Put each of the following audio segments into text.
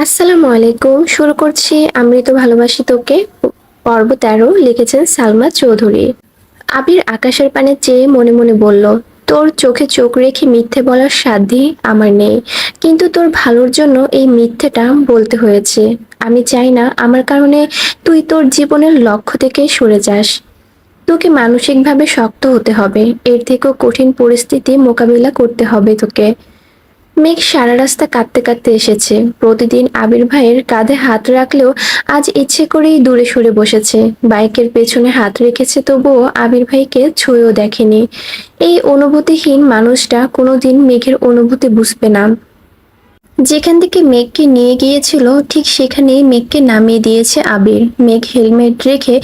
আসসালামু আলাইকুম। শুরু করছি আমি তো ভালোবাসি তোকে। পর্ব ১৩ লিখেছেন সালমা চৌধুরী। আবির আকাশের পানে চেয়ে মনে মনে বলল, তোর চোখে চোখ রেখে মিথ্যে বলার সাধ্যই আমার নেই, কিন্তু তোর ভালোর জন্য এই মিথ্যেটা বলতে হয়েছে। আমি চাই না আমার কারণে তুই তোর জীবনের লক্ষ্য থেকে সরে যাস। তোকে মানসিকভাবে শক্ত হতে হবে, এর থেকেও কঠিন পরিস্থিতি মোকাবিলা করতে হবে তোকে। মেঘ সারা রাস্তা কাঁদতে কাঁদতে এসেছে। প্রতিদিন আবির ভাইয়ের কাঁধে হাত রাখলেও আজ ইচ্ছে করেই দূরে সরে বসেছে। বাইকের পেছনে হাত রেখেছে, তবুও আবির ভাইকে ছুঁয়েও দেখেনি। এই অনুভূতিহীন মানুষটা কোনোদিন মেঘের অনুভূতি বুঝবে না। যেখান থেকে মেঘকে নিয়ে গিয়েছিল ঠিক সেখানেই মেঘকে নামিয়ে দিয়েছে আবির। মেঘ হেলমেট রেখে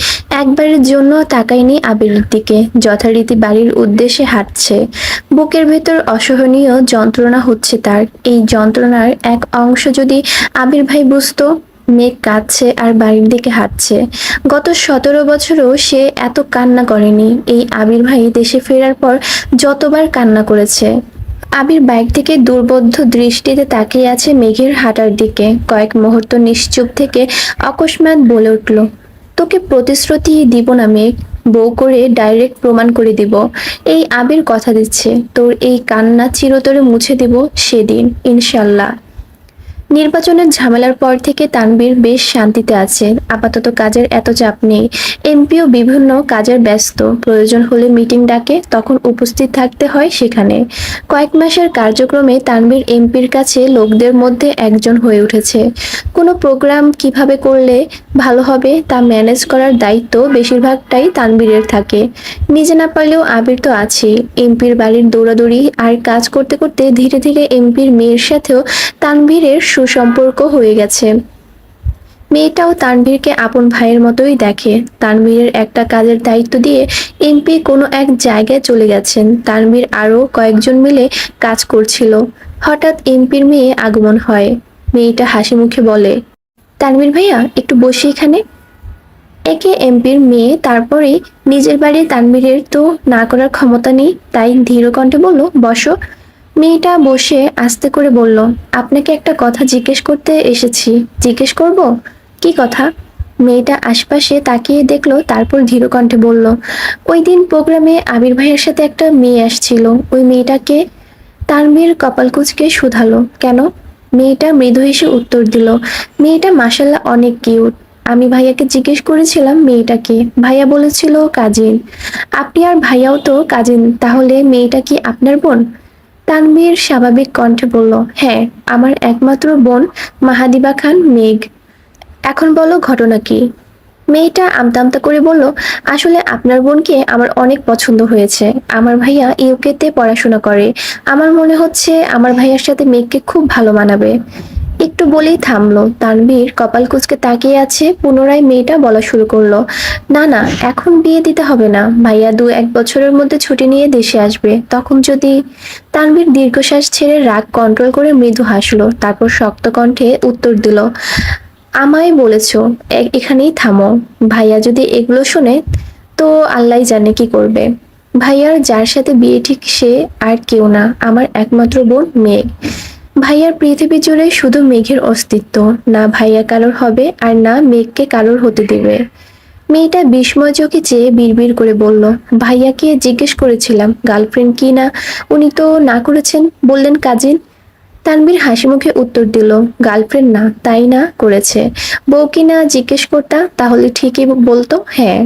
একবারের জন্য তাকায়নি আবিরের দিকে, যথারীতি বাড়ির উদ্দেশ্যে হাঁটছে। বুকের ভেতর অসহনীয় যন্ত্রণা হচ্ছে তার। এই যন্ত্রণার এক অংশ যদি আবির ভাই বুঝতো। মেঘ কাঁদছে আর বাড়ির দিকে হাঁটছে। গত ১৭ বছরও সে এত কান্না করেনি। এই আবির ভাই দেশে ফেরার পর যতবার কান্না করেছে। আবির বাইক থেকে দুর্বোধ্য দৃষ্টিতে তাকিয়ে আছে মেঘের হাঁটার দিকে। কয়েক মুহূর্ত নিশ্চুপ থেকে অকস্মাৎ বলে উঠল, তোকে প্রতিশ্রুতি দিব না মেঘ, বউ করে ডাইরেক্ট প্রমাণ করে দিব। এই আবির কথা দিচ্ছে, তোর এই কান্না চিরতরে মুছে দিব সেদিন, ইনশাল্লাহ। নির্বাচনের ঝামেলার পর থেকে তানভীর বেশ শান্তিতে আছে। আপাতত কাজের এত চাপ নেই। এমপিও বিভিন্ন কাজের ব্যস্ত। প্রয়োজন হলে মিটিং ডাকে, তখন উপস্থিত থাকতে হয় সেখানে। কয়েক মাসের কার্যক্রমে তানভীর এমপির কাছে লোকদের মধ্যে একজন হয়ে উঠেছে। কোনো প্রোগ্রাম কিভাবে করলে ভালো হবে তা ম্যানেজ করার দায়িত্ব বেশিরভাগটাই তানভীরের থাকে। নিজে না পারলেও আবির তো আছেই। এমপির বাড়ির দৌড়াদৌড়ি আর কাজ করতে করতে ধীরে ধীরে এমপির মেয়ের সাথেও তানভীরের সুসম্পর্ক হয়ে গেছে। মেয়েটাও তানভীরকে আপন ভাইয়ের মতোই দেখে। তানভীরের একটা কাজের দায়িত্ব দিয়ে এমপি কোনো এক জায়গায় চলে গেছেন। তানভীর আরও কয়েকজন মিলে কাজ করছিল। হঠাৎ এমপির মেয়ে আগমন হয়। মেয়েটা হাসি মুখে বলে, তানভীর ভাইয়া একটু বসি এখানে। একে এমপির মেয়ে, তারপরেই নিজের বাড়ি। তানভীরের তো না করার ক্ষমতা নেই, তাই ধীর কণ্ঠে বলল, বসো। মেয়েটা বসে আস্তে করে বলল, আপনাকে একটা কথা জিজ্ঞেস করতে এসেছি। জিজ্ঞেস করব? কি কথা? মেয়েটা আশপাশে তাকিয়ে দেখলো, তারপর ধীর কণ্ঠে বলল, ওই দিন প্রোগ্রামে আবির ভাইয়ের সাথে একটা মেয়ে আসছিল, ওই মেয়েটাকে। তানভীর কপাল কুঁচকে শুধালো, কেন? মেয়েটা মৃদু হেসে উত্তর দিল, মেয়েটা মাশাল্লাহ অনেক কিউট। আমি ভাইয়াকে জিজ্ঞেস করেছিলাম মেয়েটাকে, ভাইয়া বলেছিল কাজিন। আপনি আর ভাইয়াও তো কাজিন, তাহলে মেয়েটা কি আপনার বোন? তানভীর স্বাভাবিক কণ্ঠে বলল, হ্যাঁ, আমার একমাত্র বোন মাহাদিবা খান মেঘ। এখন বলো ঘটনা কি? মেয়েটা আমতা আমতা করে বলল, আসলে আপনার বোনকে আমার অনেক পছন্দ হয়েছে। আমার ভাইয়া ইউকেতে পড়াশোনা করে। আমার মনে হচ্ছে আমার ভাইয়ার সাথে মেঘকে খুব ভালো মানাবে। একটু বলেই থামলো। তানভীর কপাল কুঁচকে তাকিয়ে আছে। পুনরায় মেয়েটা বলা শুরু করলো, না না, এখন বিয়ে দিতে হবে না। ভাইয়া ২-১ বছরের মধ্যে ছুটি নিয়ে দেশে আসবে, তখন যদি। তানভীর দীর্ঘশ্বাস ছেড়ে রাগ কন্ট্রোল করে মৃদু হাসলো, তারপর শক্ত কণ্ঠে উত্তর দিল, আমায় বলেছো এখানেই থামো। ভাইয়া যদি এগুলো শোনে তো আল্লাহই জানে কি করবে। ভাইয়ার যার সাথে বিয়ে ঠিক সে আর কেউ না, আমার একমাত্র বোন মেঘ। ভাইয়ার পৃথিবী জুড়ে শুধু মেঘের অস্তিত্ব। না ভাইয়া কারোর হবে, আর না মেঘকে কারোর হতে দেবে। মেয়েটা বিস্ময় চোখে চেয়ে বিড়বিড় করে বলল, ভাইয়াকে জিজ্ঞেস করেছিলাম গার্লফ্রেন্ড কি না, উনি তো না করেছেন, বললেন কাজিন। তানভীর হাসিমুখে উত্তর দিল, গার্লফ্রেন্ড না, তাই না করেছে। বউ কি না জিজ্ঞেস করতা তাহলে ঠিকই বলতো হ্যাঁ।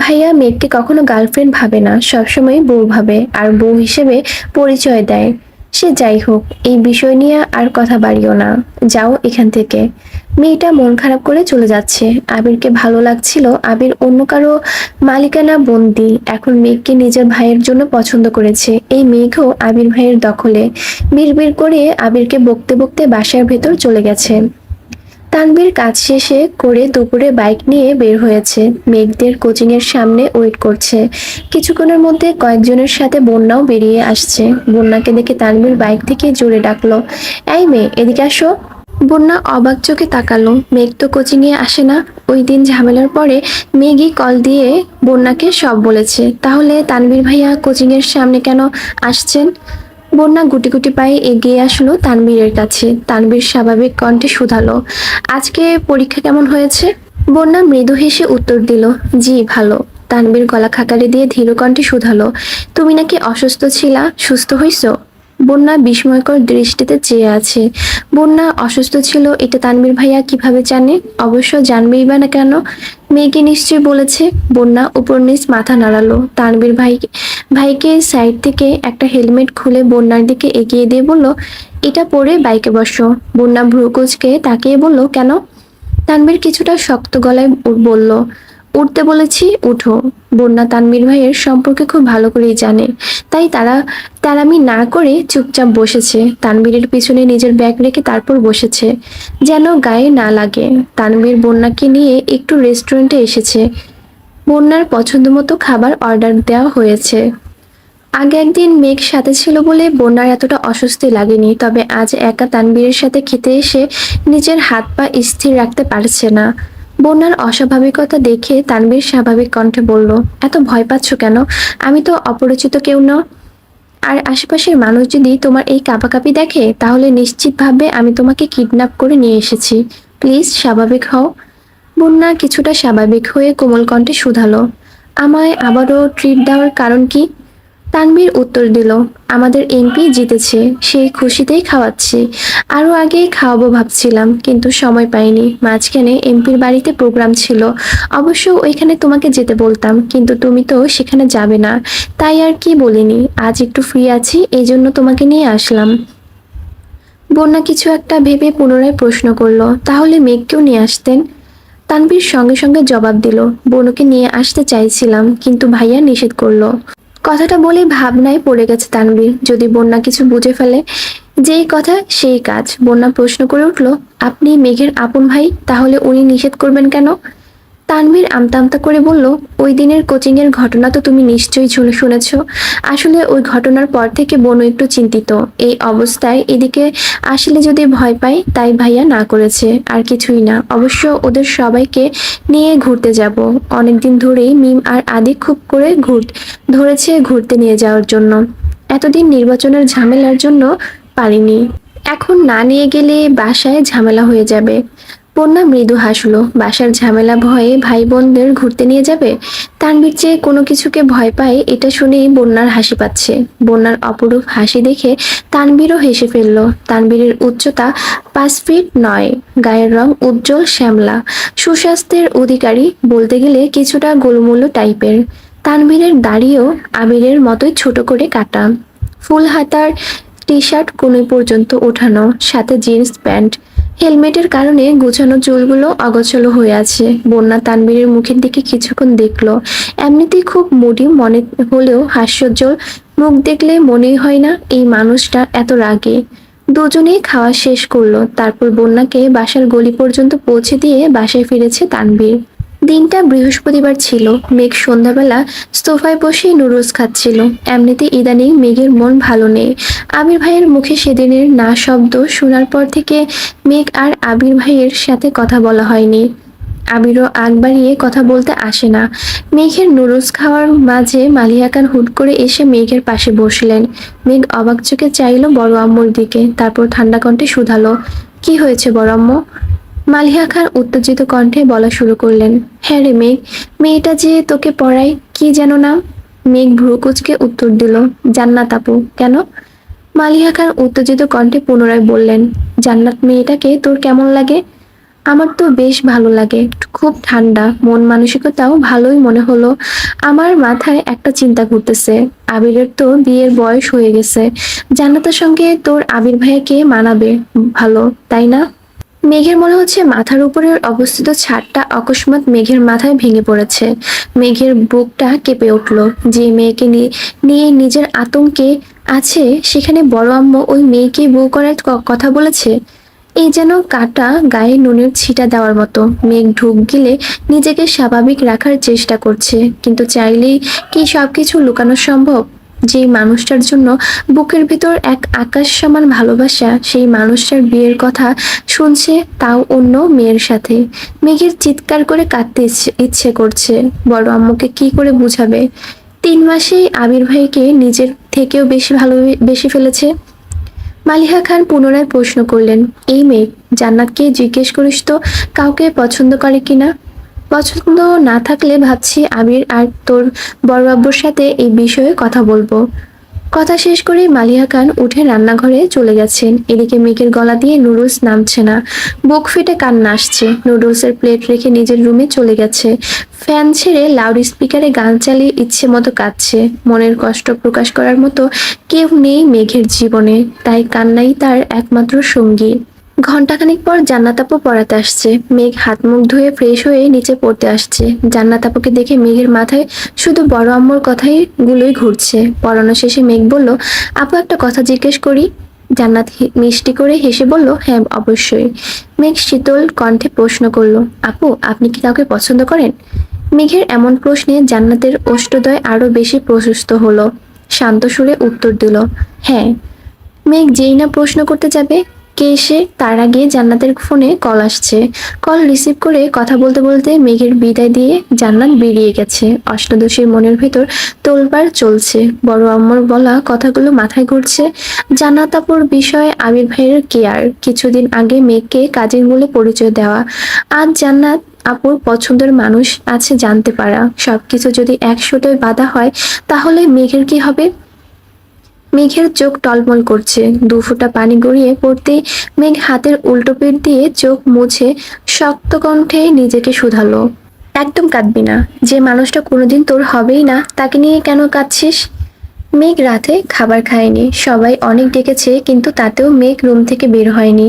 ভাইয়া মেঘকে কখনো গার্লফ্রেন্ড ভাবে না, সবসময় বউ ভাবে, আর বউ হিসেবে পরিচয় দেয়। সে যাই হোক, এই বিষয় নিয়ে আর কথা বাড়িও না। যাও এখান থেকে। মেয়েটা মন খারাপ করে চলে যাচ্ছে। আবিরকে ভালো লাগছিল। আবির অন্য কারো মালিকানা বন্দি। এখন মেঘকে নিজের ভাইয়ের জন্য পছন্দ করেছে। এই মেঘও আবির ভাইয়ের দখলে। বিড়বিড় করে আবিরকে বকতে বকতে বাসার ভেতর চলে গেছে। তানভীর কাজ শেষে করে দুপুরে বাইক নিয়ে বের হয়েছে। মেঘদের কোচিং এর সামনে ওয়েট করছে। কিছুক্ষণের মধ্যে কয়েকজনের সাথে বন্যাও বেরিয়ে আসছে। বন্যাকে দেখে তানভীর বাইক থেকে জোরে ডাকলো, এই মেয়ে, এদিকে আসো। বন্যা অবাক চোখে তাকালো। মেঘ তো কোচিং এ আসে না। ওই দিন ঝামেলার পরে মেঘই কল দিয়ে বন্যাকে সব বলেছে। তাহলে তানভীর ভাইয়া কোচিং এর সামনে কেন আসছেন? বন্যা গুটি গুটি পায়ে এগিয়ে আসলো তানবীরের কাছে। তানবীর স্বাভাবিক কণ্ঠে শুধালো, আজকে পরীক্ষা কেমন হয়েছে? বন্যা মৃদু হেসে উত্তর দিল, জি ভালো। তানবীর গলা খাকারি দিয়ে ধীর কণ্ঠে শুধালো, তুমি নাকি অসুস্থ ছিলা, সুস্থ হইছো? বন্যা বিস্ময়কর দৃষ্টিতে চেয়ে আছে। বন্যা অসুস্থ ছিল এটা তানবীর ভাইয়া কিভাবে জানে? অবশ্য জানবেই বা না কেন? মেয়েকে নিশ্চয়ই বলেছে। বন্যা উপর নিচ মাথা নাড়ালো। তানবীর ভাইকে সাইড থেকে একটা হেলমেট খুলে বন্যার দিকে এগিয়ে দিয়ে বলল, এটা পরে বাইকে বসো। বন্যা ভ্রু কুঁচকে তাকিয়ে বলল, কেন? তানবীর কিছুটা শক্ত গলায় বলল, উঠতে বলেছি, উঠো। বন্যা তানবীর ভাইয়ের সম্পর্কে খুব ভালো করেই জানে, তাই তারামি না করে চুপচাপ বসেছে। তানবীরের পিছনে নিজের ব্যাগ রেখে তারপর বসেছে, যেন গায়ে না লাগে। তানবীর বন্যাকে নিয়ে একটু রেস্টুরেন্টে এসেছে। বন্যার পছন্দ মতো খাবার অর্ডার দেওয়া হয়েছে। আগে একদিন মেঘ সাথে ছিল বলে বন্যার এতটা অস্বস্তি লাগেনি, তবে আজ একা তানবীরের সাথে খেতে এসে নিজের হাত পা স্থির রাখতে পারছে না। বন্যার অস্বাভাবিকতা দেখে তানবীর স্বাভাবিক কণ্ঠে বলল, এত ভয় পাচ্ছ কেন? আমি তো অপরিচিত কেউ না। আর আশেপাশের মানুষ যদি তোমার এই কাঁপাকাঁপি দেখে তাহলে নিশ্চিত ভাববে আমি তোমাকে কিডন্যাপ করে নিয়ে এসেছি। প্লিজ স্বাভাবিক হও। বন্যা কিছুটা স্বাভাবিক হয়ে কোমল কণ্ঠে শুধালো, আমায় আবারও ট্রিট দেওয়ার কারণ কি? তানভীর উত্তর দিল, আমাদের এমপি জিতেছে, সেই খুশিতেই খাওয়াচ্ছি। আরো আগে খাওয়াবো ভাবছিলাম, কিন্তু সময় পাইনি। মাঝখানে এমপির বাড়িতে প্রোগ্রাম ছিল। অবশ্য ওইখানে তোমাকে যেতে বলতাম, কিন্তু তুমি তো সেখানে যাবে না, তাই আর কি বলিনি। আজ একটু ফ্রি আছি, এই জন্য তোমাকে নিয়ে আসলাম। বন্যা কিছু একটা ভেবে পুনরায় প্রশ্ন করলো, তাহলে মেঘকেও নিয়ে আসতেন? তানভীর সঙ্গে সঙ্গে জবাব দিল, বনুকে নিয়ে আসতে চাইছিলাম, কিন্তু ভাইয়া নিষেধ করলো। কথাটা বলে ভাবনায় পড়ে গেছে তানভীর, যদি বন্যা কিছু বুঝে ফেলে। যেই কথা সেই কাজ। বন্যা প্রশ্ন করে উঠল, আপনি মেঘের আপন ভাই, তাহলে উনি নিষেধ করবেন কেন? তানভীর আমতা আমতা করে বলল, ওই দিনের কোচিং এর ঘটনা তো তুমি নিশ্চয়ই শুনেছ। আসলে ওই ঘটনার পর থেকে বনু একটু চিন্তিত। এই অবস্থায় এদিকে আসলে যদি ভয় পাই, তাই ভাইয়া না করেছে, আর কিছুই না। অবশ্য ওদের সবাইকে নিয়ে ঘুরতে যাব। অনেকদিন ধরেই মিম আর আদি খুব করে ধরেছে ঘুরতে নিয়ে যাওয়ার জন্য। এতদিন নির্বাচনের ঝামেলার জন্য পারিনি। এখন না নিয়ে গেলে বাসায় ঝামেলা হয়ে যাবে। বন্যা মৃদু হাসলো, বাসার ঝামেলা ভয়ে ভাই বোনদের ঘুরতে নিয়ে যাবে? তানভীর যে কোনো কিছুকে ভয় পায় এটা শুনেই বন্যার হাসি পাচ্ছে। বন্যার অপরূপ হাসি দেখে তানভীরও হেসে ফেলল। তানভীরের উচ্চতা 5 ফিট 9, গায়ের রং উজ্জ্বল শ্যামলা, সুস্বাস্থ্যের অধিকারী, বলতে গেলে কিছুটা গোলমোলো টাইপের। তানভীরের দাড়িও আবিরের মতোই ছোট করে কাটা, ফুল হাতার টি শার্ট কনুই পর্যন্ত ওঠানো, সাথে জিন্স প্যান্ট। হেলমেটের কারণে গোছানো চুলগুলো অগোছালো হয়ে আছে। বন্যা তানবীরের মুখের দিকে কিছুক্ষণ দেখলো। এমনিতেই খুব মুডি মনে হলেও হাস্যোজ্জ্বল মুখ দেখলে মনেই হয় না এই মানুষটা এত রাগী। দুজনেই খাওয়া শেষ করলো, তারপর বন্যাকে বাসার গলি পর্যন্ত পৌঁছে দিয়ে বাসায় ফিরেছে তানবীর। দিনটা বৃহস্পতিবার ছিল। মেঘ সন্ধ্যাবেলা সোফায় বসে নুডলস খাচ্ছিল। এমনিতে ইদানিং মেঘের মন ভালো নেই। আবির ভাইয়ের মুখে সেদিনের না শব্দ শোনার পর থেকে মেঘ আর আবির ভাইয়ের সাথে কথা বলা হয়নি। আবিরও আগ বাড়িয়ে কথা বলতে আসে না। মেঘের নুডলস খাওয়ার মাঝে মালিয়া খান হুট করে এসে মেঘের পাশে বসলেন। মেঘ অবাক চোখে চাইল বড় আম্মুর দিকে, তারপর ঠান্ডা কণ্ঠে শুধালো, কি হয়েছে বড় আম্মু? মালিহা খান উত্তেজিত কণ্ঠে বলা শুরু করলেন, হ্যাঁ রে মেঘ, মেয়েটা যে তোকে পড়ায়, কি যেন নাম? মেঘ ভ্রু কুঁচকে উত্তর দিল, জান্নাত আপু। কেন? মালিহা খান উত্তেজিত কণ্ঠে পুনরায় বললেন, জান্নাত মেয়েটাকে তোর কেমন লাগে? আমার তো বেশ ভালো লাগে, খুব ঠান্ডা, মন মানসিকতাও ভালোই মনে হলো। আমার মাথায় একটা চিন্তা ঘুরতেছে, আবিরের তো বিয়ের বয়স হয়ে গেছে, জান্নাতের সঙ্গে তোর আবির ভাইয়াকে মানাবে ভালো, তাই না? মেঘের মনে হচ্ছে মাথার উপরের অবস্থিত ছাদটা অকস্মাৎ মেঘের মাথায় ভেঙে পড়েছে। মেঘের বুকটা কেঁপে উঠল। যে মেয়েকে নিয়ে নিজের আতঙ্কে আছে, সেখানে বড় আম্মু ওই মেয়েকে বউ করার কথা বলেছে। এই যেন কাটা গায়ে নুনের ছিটা দেওয়ার মতো। মেঘ ঢুক গিলে নিজেকে স্বাভাবিক রাখার চেষ্টা করছে, কিন্তু চাইলেই কি সবকিছু লুকানো সম্ভব? যে মানুষটার জন্য বুকের ভিতর এক আকাশ সমান ভালোবাসা, সেই মানুষটার বিয়ের কথা শুনছে, তাও অন্য মেয়ের সাথে। মেঘের চিৎকার করে কাঁদতে ইচ্ছে করছে। বড় আম্মুকে কি করে বুঝাবে? 3 মাসেই আবির ভাইকে নিজের থেকেও বেশি ভালোবেসে ফেলেছে। মালিহা খান পুনরায় প্রশ্ন করলেন, এই মেয়ে জান্নাতকে জিজ্ঞেস করিস তো কাউকে পছন্দ করে কিনা? পছন্দ না থাকলে ভাবছি আবির আর তোর বড় আব্বুর সাথে এই বিষয়ে কথা বলবো। কথা শেষ করে মালিহা খান উঠে রান্নাঘরে চলে গেছেন। এদিকে মেঘের গলা দিয়ে নুডলস নামছে না, বুক ফেটে কান্না আসছে। নুডলসের প্লেট রেখে নিজের রুমে চলে গেছে। ফ্যান ছেড়ে লাউড স্পিকারে গান চালিয়ে ইচ্ছে মতো কাঁদছে। মনের কষ্ট প্রকাশ করার মতো কেউ নেই মেঘের জীবনে, তাই কান্নাই তার একমাত্র সঙ্গী। ঘন্টাখানিক পর জান্নাত আপু পড়াতে আসছে। মেঘ হাত মুখ ধুয়ে ফ্রেশ হয়ে নিচে পড়তে আসছে। জান্নাত আপুকে দেখে মেঘের মাথায় শুধু বড় আম্মুর কথাই গুলোই ঘুরছে। পড়ানো শেষে মেঘ বলল, আপু একটা কথা জিজ্ঞেস করি? জান্নাত মিষ্টি করে হেসে বলল, হ্যাঁ অবশ্যই। মেঘ শীতল কণ্ঠে প্রশ্ন করলো, আপু আপনি কি কাউকে পছন্দ করেন? মেঘের এমন প্রশ্নে জান্নাতের ওষ্ঠদ্বয় আরো বেশি প্রশস্ত হলো। শান্ত সুরে উত্তর দিল, হ্যাঁ। মেঘ যেই না প্রশ্ন করতে যাবে কে এসে তার আগে জান্নাতের ফোনে কল আসছে। কল রিসিভ করে কথা বলতে বলতে মেঘের বিদায় দিয়ে জান্নাত বেরিয়ে গেছে। অষ্টাদশীর মনের ভেতর তোলপাড় চলছে। বড় আম্মুর বলা কথাগুলো মাথায় ঘুরছে। জান্নাত আপুর বিষয়ে আবির ভাইয়ের কেয়ার, কিছুদিন আগে মেঘকে কাজিন বলে পরিচয় দেওয়া, আজ জান্নাত আপুর পছন্দের মানুষ আছে জানতে পারা, সবকিছু যদি একশোটায় বাধা হয় তাহলে মেঘের কি হবে? মেঘের চোখ টলমল করছে। 2 ফোঁটা পানি গড়িয়ে পড়তেই মেঘ হাতের উল্টো পিঠ দিয়ে চোখ মুছে শক্ত কণ্ঠে নিজেকে শুধালো, একদম কাঁদবি না। যে মানুষটা কোনোদিন তোর হবেই না তাকে নিয়ে কেন কাঁদছিস? মেঘ রাতে খাবার খায়নি। সবাই অনেক ডেকেছে কিন্তু তাতেও মেঘ রুম থেকে বের হয়নি।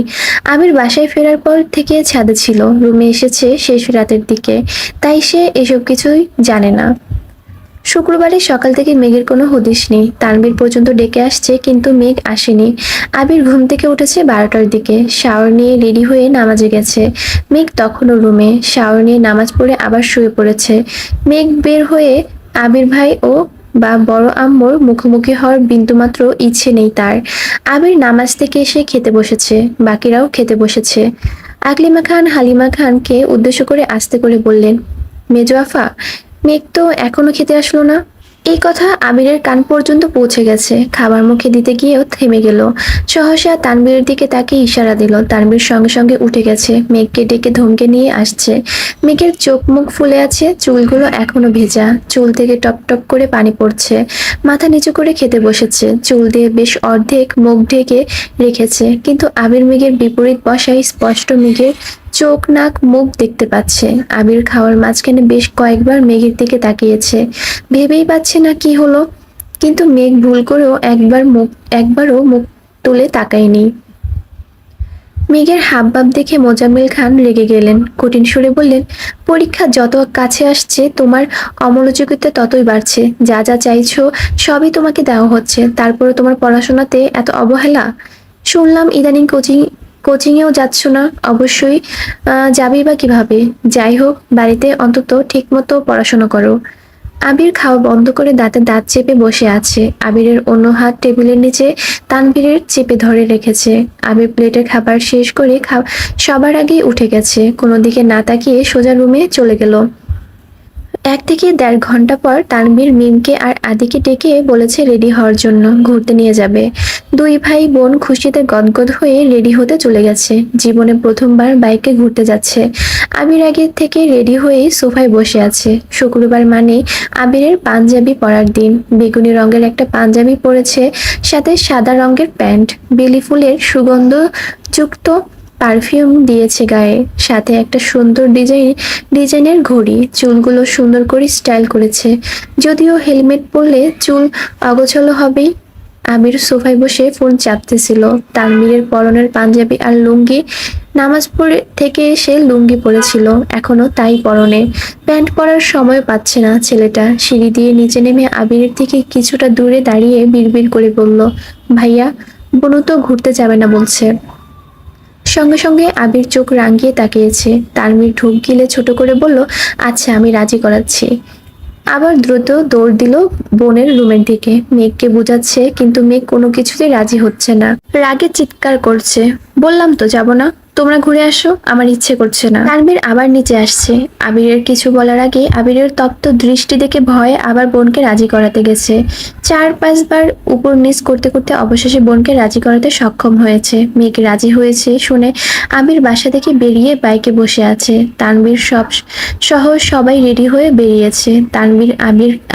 আবির বাসায় ফেরার পর থেকে ছাদে ছিল, রুমে এসেছে শেষ রাতের দিকে, তাই সে এসব কিছুই জানে না। শুক্রবারে সকাল থেকে মেঘের কোনো হদিশ নেই। তানভীর পর্যন্ত ডেকে আসছে কিন্তু মেঘ আসেনি। আবির ঘুম থেকে উঠেছে 12টার দিকে, শাওয়ার নিয়ে রেডি হয়ে নামাজে গেছে। মেঘ তখনও রুমে শাওয়ার নিয়ে নামাজ পড়ে আবার শুয়ে পড়েছে। মেঘ বের হয়ে আবির ভাই ও বা বড় আম্মুর মুখোমুখি হওয়ার বিন্দুমাত্র ইচ্ছে নেই তার। আবির নামাজ থেকে এসে খেতে বসেছে, বাকিরাও খেতে বসেছে। আকলিমা খান হালিমা খানকে উদ্দেশ্য করে আস্তে করে বললেন, মেজো আফা, মেঘ তো এখনো খেতে আসলো না। এই কথা আবিরের কান পর্যন্ত পৌঁছে গেছে। খাবার মুখে দিতে গিয়েও থেমে গেল। সহসা তানবীরের দিকে তাকে ইশারা দিল। তানবীর সঙ্গে সঙ্গে উঠে গেছে, মেঘকে ডেকে ধমকে নিয়ে আসছে। মেঘের চোখ মুখ ফুলে আছে, চুলগুলো এখনো ভেজা, চুল থেকে টপ টপ করে পানি পড়ছে। মাথা নিচু করে খেতে বসেছে, চুল দিয়ে বেশ অর্ধেক মুখ ঢেকে রেখেছে। কিন্তু আবির মেঘের বিপরীত বসায় স্পষ্ট মেঘের চোখ নাক মুখ দেখতে পাচ্ছে। আবির খাওয়ার মাঝখানে বেশ কয়েকবার মেঘের দিকে তাকিয়েছে, ভেবেই পাচ্ছে না কি হলো। কিন্তু মেঘ ভুল করেও একবারও মুখ তুলে তাকায়নি। মেঘের হাবভাব দেখে মোজাম্মেল খান রেগে গেলেন। কঠিন সুরে বললেন, পরীক্ষা যত কাছে আসছে তোমার অমনোযোগিতা ততই বাড়ছে। যা যা চাইছো সবই তোমাকে দেওয়া হচ্ছে, তারপরে তোমার পড়াশোনাতে এত অবহেলা। শুনলাম ইদানিং কোচিংয়েও যাচ্ছ না। অবশ্যই যাবেই বা কিভাবে? যাই হোক, বাড়িতে অন্তত ঠিকমতো পড়াশোনা করো। আবির খাওয়া বন্ধ করে দাঁতে দাঁত চেপে বসে আছে। আবিরের অন্য হাত টেবিলের নিচে তানভীরের চেপে ধরে রেখেছে। আবির প্লেটের খাবার শেষ করে সবার আগেই উঠে গেছে। কোনো দিকে না তাকিয়ে সোজা রুমে চলে গেল। 1 থেকে 1.5 ঘন্টা পর তানভীর মিমকে আর আদিকে ডেকে বলেছে রেডি হওয়ার জন্য, ঘুরতে নিয়ে যাবে। 2 ভাই বোন খুশিতে গদগদ হয়ে রেডি হতে চলে গেছে। জীবনে প্রথমবার বাইকে ঘুরতে যাচ্ছে। আবির আগে থেকে রেডি হয়ে সোফায় বসে আছে। শুক্রবার মানে আবিরের পাঞ্জাবি পরার দিন। বেগুনি রঙের একটা পাঞ্জাবি পরেছে, সাথে সাদা রঙের প্যান্ট। বেলি ফুলের সুগন্ধযুক্ত পারফিউম দিয়েছে গায়ে, সাথে একটা সুন্দর ডিজাইনের ঘড়ি। চুলগুলো সুন্দর করে স্টাইল করেছে, যদিও হেলমেট পরলে চুল অগোছালো হবেই। আবির সোফায় বসে ফোন চাপতেছিল। তানভীরের পরনের পাঞ্জাবি আর লুঙ্গি, নামাজ পড়ে থেকে এসে লুঙ্গি পরেছিল, এখনো তাই পরনে। প্যান্ট পরার সময় পাচ্ছে না ছেলেটা। সিঁড়ি দিয়ে নিচে নেমে আবিরের থেকে কিছুটা দূরে দাঁড়িয়ে বিড়বিড় করে বলল, ভাইয়া, বনু তো ঘুরতে যাবে না বলছে। সঙ্গে সঙ্গে আবির চোখ রাঙিয়ে তাকিয়েছে। তানভীর ঢোক গিলে ছোট করে বলল, আচ্ছা আমি রাজি করাচ্ছি। আবার দ্রুত দৌড় দিল বোনের রুমের দিকে। মেঘকে বোঝাচ্ছে কিন্তু মেঘ কোনো কিছুতেই রাজি হচ্ছে না। রাগে চিৎকার করছে, বললাম তো যাব না। তোমরা ঘুরে আসো, আমার ইচ্ছে করছে না। তানভীর আবার নিচে আসছে। আবিরের কিছু বলার আগে আবিরের তপ্ত দৃষ্টি দেখে ভয়ে আবার বোনকে রাজি করাতে গেছে। 4-5 বার উপর নিচ করতে করতে অবশেষে বোনকে রাজি করাতে সক্ষম হয়েছে। মেঘ রাজি হয়েছে শুনে আবির বাসা থেকে বেরিয়ে বাইকে বসে আছে। তানভীর সহ সবাই রেডি হয়ে বেরিয়েছে। তানভীর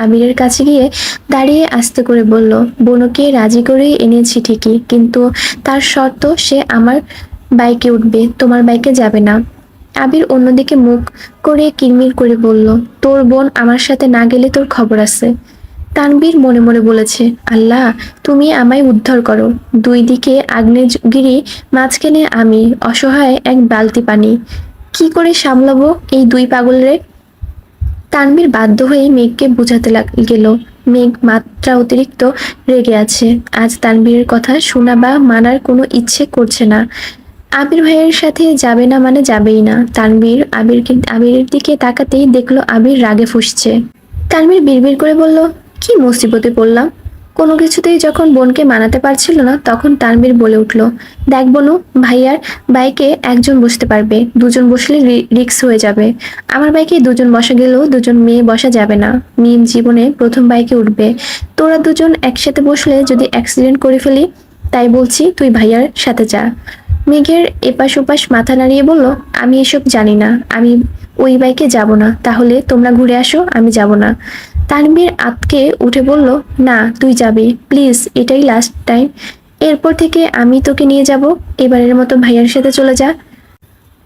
আবিরের কাছে গিয়ে দাঁড়িয়ে আস্তে করে বলল, বোনকে রাজি করেই এনেছি ঠিকই, কিন্তু তার শর্ত সে আমার বাইকে উঠবে, তোমার বাইকে যাবে না। আবির অন্যদিকে মুখ করে কিরমির করে বলল, তোর বোন আমার সাথে না গেলে তোর খবর আছে। তানভীর মনে মনে বলেছে, আল্লাহ তুমি আমায় উদ্ধার করো। দুই দিকে আগ্নেয়গিরি, মাঝখানে আমি অসহায় এক বালতি পানি। কি করে সামলাবো এই দুই পাগলের? তানভীর বাধ্য হয়ে মেঘকে বোঝাতে গেল। মেঘ মাত্রা অতিরিক্ত রেগে আছে। আজ তানভীরের কথা শোনা বা মানার কোনো ইচ্ছে করছে না। আবির ভাইয়ের সাথে যাবে না মানে যাবেই না। তানভীর আবিরের দিকে তাকাতেই দেখলো আবির রাগে ফুঁসছে। তানভীর বিড়বিড় করে বলল, কি মুসিবতে পড়লাম। কোনো কিছুতেই যখন বোনকে মানাতে পারছিল না তখন তানভীর বলে উঠল, দেখ বনু, ভাইয়ার বাইকে একজন বসতে পারবে, দুজন বসলে রিস্ক হয়ে যাবে। আমার বাইকে দুজন বসা গেলেও দুজন মেয়ে বসা যাবে না। মিম জীবনে প্রথম বাইকে উঠবে। তোরা দুজন একসাথে বসলে যদি অ্যাক্সিডেন্ট করে ফেলি, তাই বলছি তুই ভাইয়ার সাথে যা। মেঘের এপাশ ওপাশ মাথা নাড়িয়ে বলল, আমি এসব জানি না, আমি ওই বাইকে যাব না। তাহলে তোমরা ঘুরে আসো, আমি যাব না। তানভীর আতকে উঠে বলল, না তুই যাবি, প্লিজ, এটাই লাস্ট টাইম। এরপর থেকে আমি তোকে নিয়ে যাব। এবারের মতো ভাইয়ার সাথে চলে যা।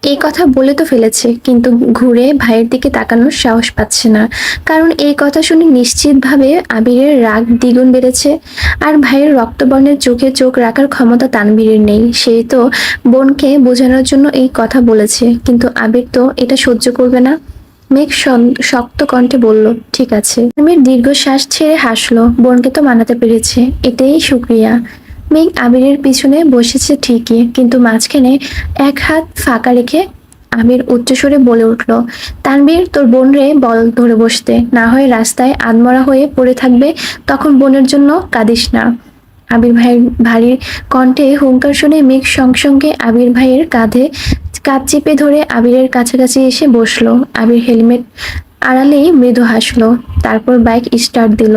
এই কথা বলে তো ফেলেছে, কিন্তু ঘুরে ভাইয়ের দিকে তাকানোর সাহস পাচ্ছে না। কারণ এই কথা শুনে নিশ্চিতভাবে আবিরের রাগ দ্বিগুণ বেড়েছে। আর ভাইয়ের রক্তবর্ণের চোখে চোখ রাখার ক্ষমতা তানভীরের নেই। সেই তো বোনকে বোঝানোর জন্য এই কথা বলেছে, কিন্তু আবির তো এটা সহ্য করবে না। মেঘ শক্ত কণ্ঠে বলল, ঠিক আছে। তানভীর দীর্ঘশ্বাস ছেড়ে হাসলো। বোনকে তো মানাতে পেরেছে, এটাই শুক্রিয়া। মেঘ আবিরের পিছনে বসেছে ঠিকই, কিন্তু মাঝখানে এক হাত ফাঁকা রেখে আবির উচ্চস্বরে বলে উঠল, তানভীর তোর বোন রে বল ধরে বসতে, না হয় রাস্তায় আধমরা হয়ে পড়ে থাকবে, তখন বোনের জন্য কাঁদিস না। আবির ভাইয়ের ভারী কণ্ঠে হুঙ্কার শুনে মেঘ সঙ্গে সঙ্গে আবির ভাইয়ের কাঁধে কাঁধ চেপে ধরে আবিরের কাছাকাছি এসে বসলো। আবির হেলমেট আড়ালেই মৃদু হাসলো, তারপর বাইক স্টার্ট দিল।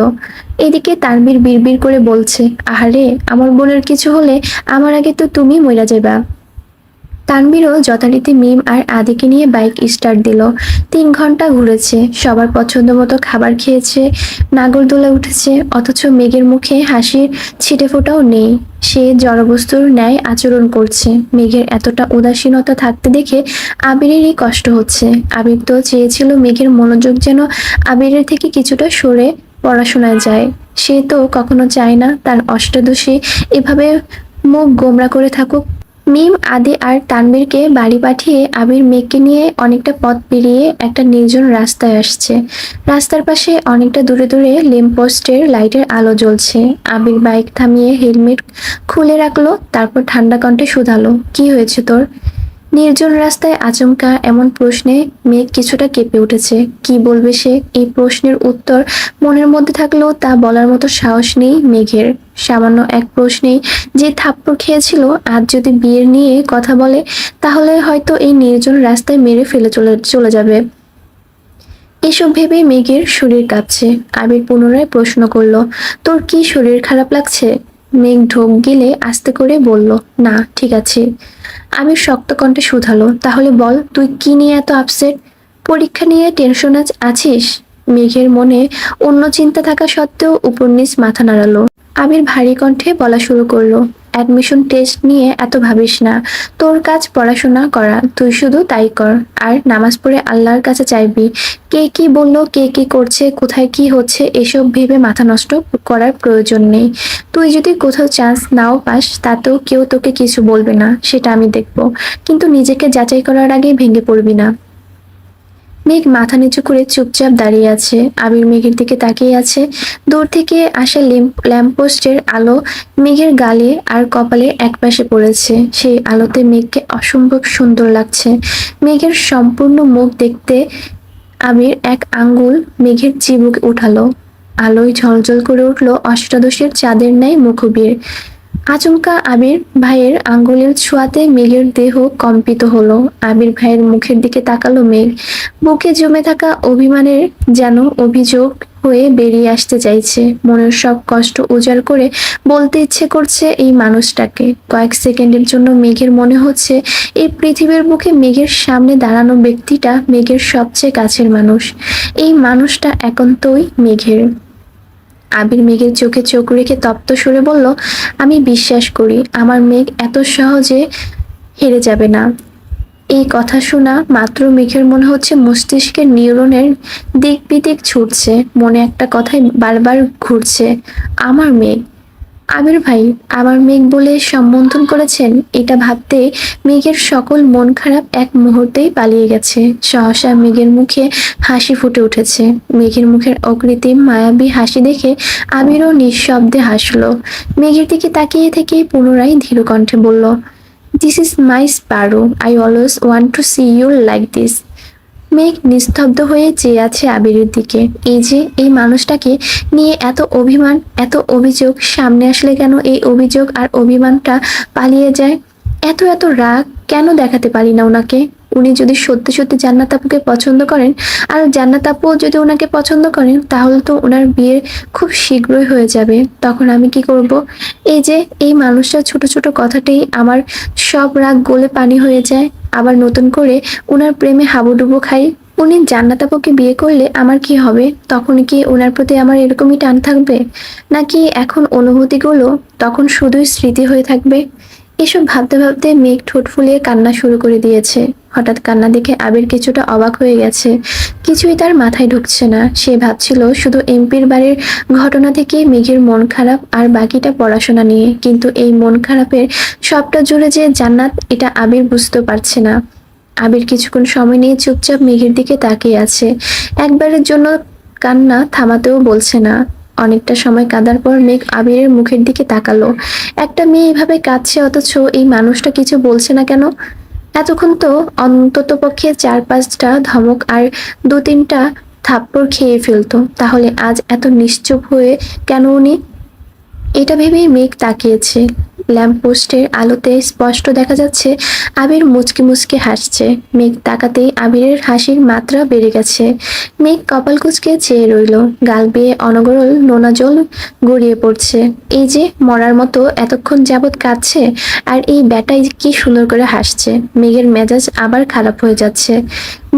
এদিকে তানভীর বিড়বিড় করে বলছে, আহারে, আমার বোনের কিছু হলে আমার আগে তো তুমি মইরা যাবা। তানভীরও যথারীতি মিম আর আদিকে নিয়ে বাইক স্টার্ট দিল। 3 ঘন্টা ঘুরেছে, সবার পছন্দ মতো খাবার খেয়েছে, নাগরদোলা উঠেছে, অথচ মেঘের মুখে হাসির ছিটে ফোঁটাও নেই। সে জড়বস্তুর ন্যায় আচরণ করছে। মেঘের এতটা উদাসীনতা থাকতে দেখে আবিরেরই কষ্ট হচ্ছে। আবির তো চেয়েছিল মেঘের মনোযোগ যেন আবিরের থেকে কিছুটা সরে পড়াশোনায় যায়। সে তো কখনো চায় না তার অষ্টাদশী এভাবে মুখ গোমড়া করে থাকুক। মিম, আদি আর তানভীরকে বাড়ি পাঠিয়ে আবির মেঘকে নিয়ে অনেকটা পথ পেরিয়ে একটা নির্জন রাস্তায় আসছে। রাস্তার পাশে অনেকটা দূরে দূরে ল্যাম্পপোস্টের লাইটের আলো জ্বলছে। আবির বাইক থামিয়ে হেলমেট খুলে রাখলো, তারপর ঠান্ডা কণ্ঠে শুধালো, কি হয়েছে তোর? নির্জন রাস্তায় আচমকা এমন প্রশ্নে মেঘ কিছুটা কেঁপে উঠেছে। কি বলবে সে? এই প্রশ্নের উত্তর মনের মধ্যে থাকলেও তা বলার মতো সাহস নেই মেঘের। সামান্য এক প্রশ্নেই যে থাপ্পড় খেয়েছিল, আজ যদি বিয়ের নিয়ে কথা বলে তাহলে হয়তো এই নির্জন রাস্তায় মেরে ফেলে চলে যাবে। এসব ভেবে মেঘের শরীর কাঁপছে। আবির পুনরায় প্রশ্ন করলো, তোর কি শরীর খারাপ লাগছে? মেঘ ঢোক গিলে আস্তে করে বলল, না, ঠিক আছে। আবির শক্ত কণ্ঠে শুধালো, তাহলে বল, তুই কি নিয়ে এত আপসেট? পরীক্ষা নিয়ে টেনশন আছিস? মেঘের মনে অন্য চিন্তা থাকা সত্ত্বেও উপর নিচ মাথা নাড়ালো। আবির ভারী কণ্ঠে বলা শুরু করলো, অ্যাডমিশন টেস্ট নিয়ে এত ভাবিস না। তোর কাজ পড়াশোনা করা, তুই শুধু তাই কর। আর নামাজ পড়ে আল্লাহর কাছে চাইবি। কে কি বললো, কে কি করছে, কোথায় কি হচ্ছে, এসব ভেবে মাথা নষ্ট করার প্রয়োজন নেই। তুই যদি কোথাও চান্স নাও পাস, তাতেও কেউ তোকে কিছু বলবে না, সেটা আমি দেখবো। কিন্তু নিজেকে যাচাই করার আগে ভেঙে পড়বি না। মেঘ মাথা নিচু করে চুপচাপ দাঁড়িয়ে আছে। আবির মেঘের দিকে তাকিয়ে আছে। দূর থেকে আসা ল্যাম্পপোস্টের আলো মেঘের গালে আর কপালে একপাশে পড়েছে। সেই আলোতে মেঘকে অসম্ভব সুন্দর লাগছে। মেঘের সম্পূর্ণ মুখ দেখতে আবির এক আঙ্গুল মেঘের চিবুকে উঠালো। আলোয় ঝলঝল করে উঠল অষ্টাদশের চাঁদের ন্যায় মুখবির। আচমকা আবির ভাইয়ের আঙ্গুলের ছোঁয়াতে মেঘের দেহ কম্পিত হলো। আবির ভাইয়ের মুখের দিকে তাকালো মেঘ। বুকে জমে থাকা অভিমানের যেন অভিযোগ হয়ে বেরিয়ে আসতে চাইছে। মনের সব কষ্ট উজাড় করে বলতে ইচ্ছে করছে এই মানুষটাকে। কয়েক সেকেন্ডের জন্য মেঘের মনে হচ্ছে এই পৃথিবীর বুকে মেঘের সামনে দাঁড়ানো ব্যক্তিটা মেঘের সবচেয়ে কাছের মানুষ। এই মানুষটা একান্তই মেঘের। আবির মেঘের চোখে চোখ রেখে তপ্ত সুরে বলল, আমি বিশ্বাস করি আমার মেঘ এত সহজে হেরে যাবে না। এই কথা শোনা মাত্র মেঘের মনে হচ্ছে মস্তিষ্কের নিউরনের দিক বিদিক ছুটছে। মনে একটা কথাই বারবার ঘুরছে, আমার মেঘ। আবির ভাই আমার মেঘ বলে সম্বোধন করেছেন, এটা ভাবতে মেঘের সকল মন খারাপ এক মুহূর্তেই পালিয়ে গেছে। সহসা মেঘের মুখে হাসি ফুটে উঠেছে। মেঘের মুখের অকৃত্রিম মায়াবী হাসি দেখে আবিরও নিঃশব্দে হাসলো। মেঘের দিকে তাকিয়ে থেকে পুনরায় ধীর কণ্ঠে বলল, this is my sparrow, I always want to see you like this. Megh নিস্তব্ধ হয়ে চেয়ে আছে আবিরের দিকে। এই যে এই মানুষটাকে নিয়ে এত অভিমান, এত অভিযোগ, সামনে আসলে কেন এই অভিযোগ আর অভিমানটা পালিয়ে যায়? এত এত রাগ কেন দেখাতে পারি না ওনাকে? উনি যদি সত্যি সত্যি জান্নাত আপুকে পছন্দ করেন আর জান্নাত আপুও যদি ওনাকে পছন্দ করেন, তাহলে তো ওনার বিয়ে খুব শীঘ্রই হয়ে যাবে। তখন আমি কি করব? এই যে এই মানুষটা ছোট ছোট কথাতেই আমার সব রাগ গলে পানি হয়ে যায়। আবার নতুন করে উনার প্রেমে হাবুডুবু খাই। উনি জান্নাত আপুকে বিয়ে করলে আমার কি হবে? তখন কি ওনার প্রতি আমার এরকমই টান থাকবে, নাকি এখন অনুভূতিগুলো তখন শুধুই স্মৃতি হয়ে থাকবে? এসব ভাবতে ভাবতে মেঘ ঠোঁট ফুলিয়ে কান্না শুরু করে দিয়েছে। হঠাৎ কান্না দেখে আবির কিছুটা অবাক হয়ে গেছে। কিছুই তার মাথায় ঢুকছে না। সে ভাবছিল শুধু এমপির বাড়ির ঘটনা থেকে মেঘের মন খারাপ আর বাকিটা পড়াশোনা নিয়ে, কিন্তু এই মন খারাপের সবটা জুড়ে যে জান্নাত, এটা আবির বুঝতে পারছে না। আবির কিছুক্ষণ সময় নিয়ে চুপচাপ মেঘের দিকে তাকিয়ে আছে। একবারের জন্য কান্না থামাতেও বলছে না। অনেকটা সময় কাঁদার পর মেঘ আবিরের মুখের দিকে তাকালো। একটা মেয়ে এভাবে কাঁদছে, অথচ এই মানুষটা কিছু বলছে না কেন? এতক্ষণ তো অন্তত পক্ষে 4-5টা ধমক আর 2-3টা থাপ্পড় খেয়ে ফেলতো, তাহলে আজ এত নিশ্চুপ হয়ে কেন উনি? এটা ভেবেই মেঘ তাকিয়েছে। ল্যাম্পপোস্টের আলোতে স্পষ্ট দেখা যাচ্ছে আবির মুচকি মুচকি হাসছে। মেঘ তাকাতেই আবিরের হাসির মাত্রা বেড়ে গেছে। মেঘ কপাল কুঁচকে চেয়ে রইল। গাল বেয়ে অনগরল নোনা জল গড়িয়ে পড়ছে। এই যে মরার মতো এতক্ষণ যাবৎ কাঁদছে, আর এই ব্যাটাই কি সুন্দর করে হাসছে। মেঘের মেজাজ আবার খারাপ হয়ে যাচ্ছে।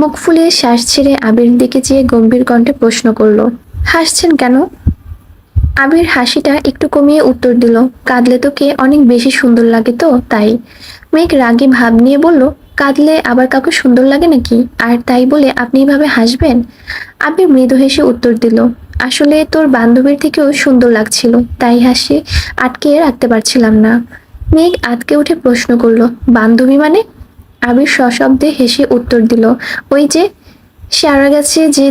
মুখ ফুলিয়ে শ্বাস ছেড়ে আবির দিকে চেয়ে গম্ভীর কণ্ঠে প্রশ্ন করলো, হাসছেন কেন? আবির হাসিটা একটু কমিয়ে উত্তর দিল, কাঁদলে তোকে অনেক বেশি সুন্দর লাগে তো তাই। মেঘ রাগী ভাব নিয়ে বলল, কাঁদলে আবার কাউকে সুন্দর লাগে নাকি? আর তাই বলে আপনি এভাবে হাসবেন? আবির মৃদু হেসে উত্তর দিল, আসলে তোর বান্ধবীর থেকেও সুন্দর লাগছিল, তাই হাসি আটকে রাখতে পারছিলাম না। মেঘ আঁতকে উঠে প্রশ্ন করলো, বান্ধবী মানে? আবির সশব্দে হেসে উত্তর দিল, ওই যে সারা গাছে যে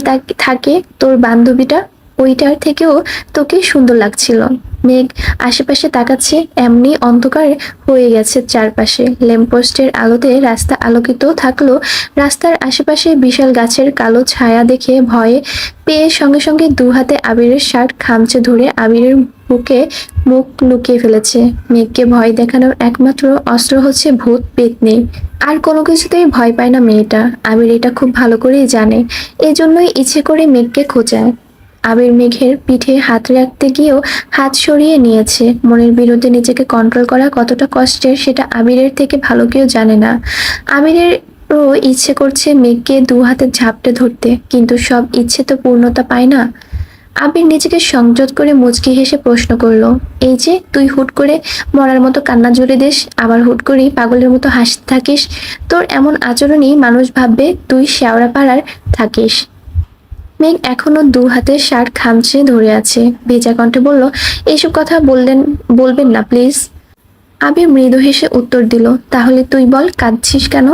থাকে তোর বান্ধবীটা, ওইটার থেকেও তোকে সুন্দর লাগছিল। মেঘ আশেপাশে তাকাচ্ছে, এমনি অন্ধকার হয়ে গেছে চারপাশে। ল্যাম্পপোস্টের আলোতে রাস্তা আলোকিত থাকলো। রাস্তার আশেপাশে বিশাল গাছের কালো ছায়া দেখে ভয়ে পেয়ে সঙ্গে সঙ্গে দু হাতে আবিরের শার্ট খামচে ধরে আবিরের বুকে মুখ লুকিয়ে ফেলেছে। মেঘকে ভয় দেখানোর একমাত্র অস্ত্র হচ্ছে ভূত পেত্নী। আর কোনো কিছুতেই ভয় পায় না মেয়েটা। আবির এটা খুব ভালো করেই জানে। এজন্যই ইচ্ছে করে মেঘকে খোঁচায়। আবির মেঘের পিঠে হাত রাখতে গিয়েও হাত সরিয়ে নিয়েছে। মনের বিরুদ্ধে নিজেকে কন্ট্রোল করা কতটা কষ্টের সেটা আবিরের থেকে ভালো কেউ জানে না। আবিরেরও ইচ্ছে করছে মেঘকে দু হাতে ঝাপটে ধরতে, কিন্তু সব ইচ্ছে তো পূর্ণতা পায় না। আবির নিজেকে সংযত করে মুচকি হেসে প্রশ্ন করলো, এই যে তুই হুট করে মরার মতো কান্না জুড়ে দিস, আবার হুট করেই পাগলের মতো হাসতে থাকিস। তোর এমন আচরণই মানুষ ভাববে তুই শেওড়া পাড়ার থাকিস। মেঘ এখনো দু হাতে শার্ট খামচে ধরে আছে। ভেজা কণ্ঠে বলল, এইসব কথা বলবেন না প্লিজ। আবির মৃদু হেসে উত্তর দিল, তাহলে তুই বল কাঁদছিস কেন?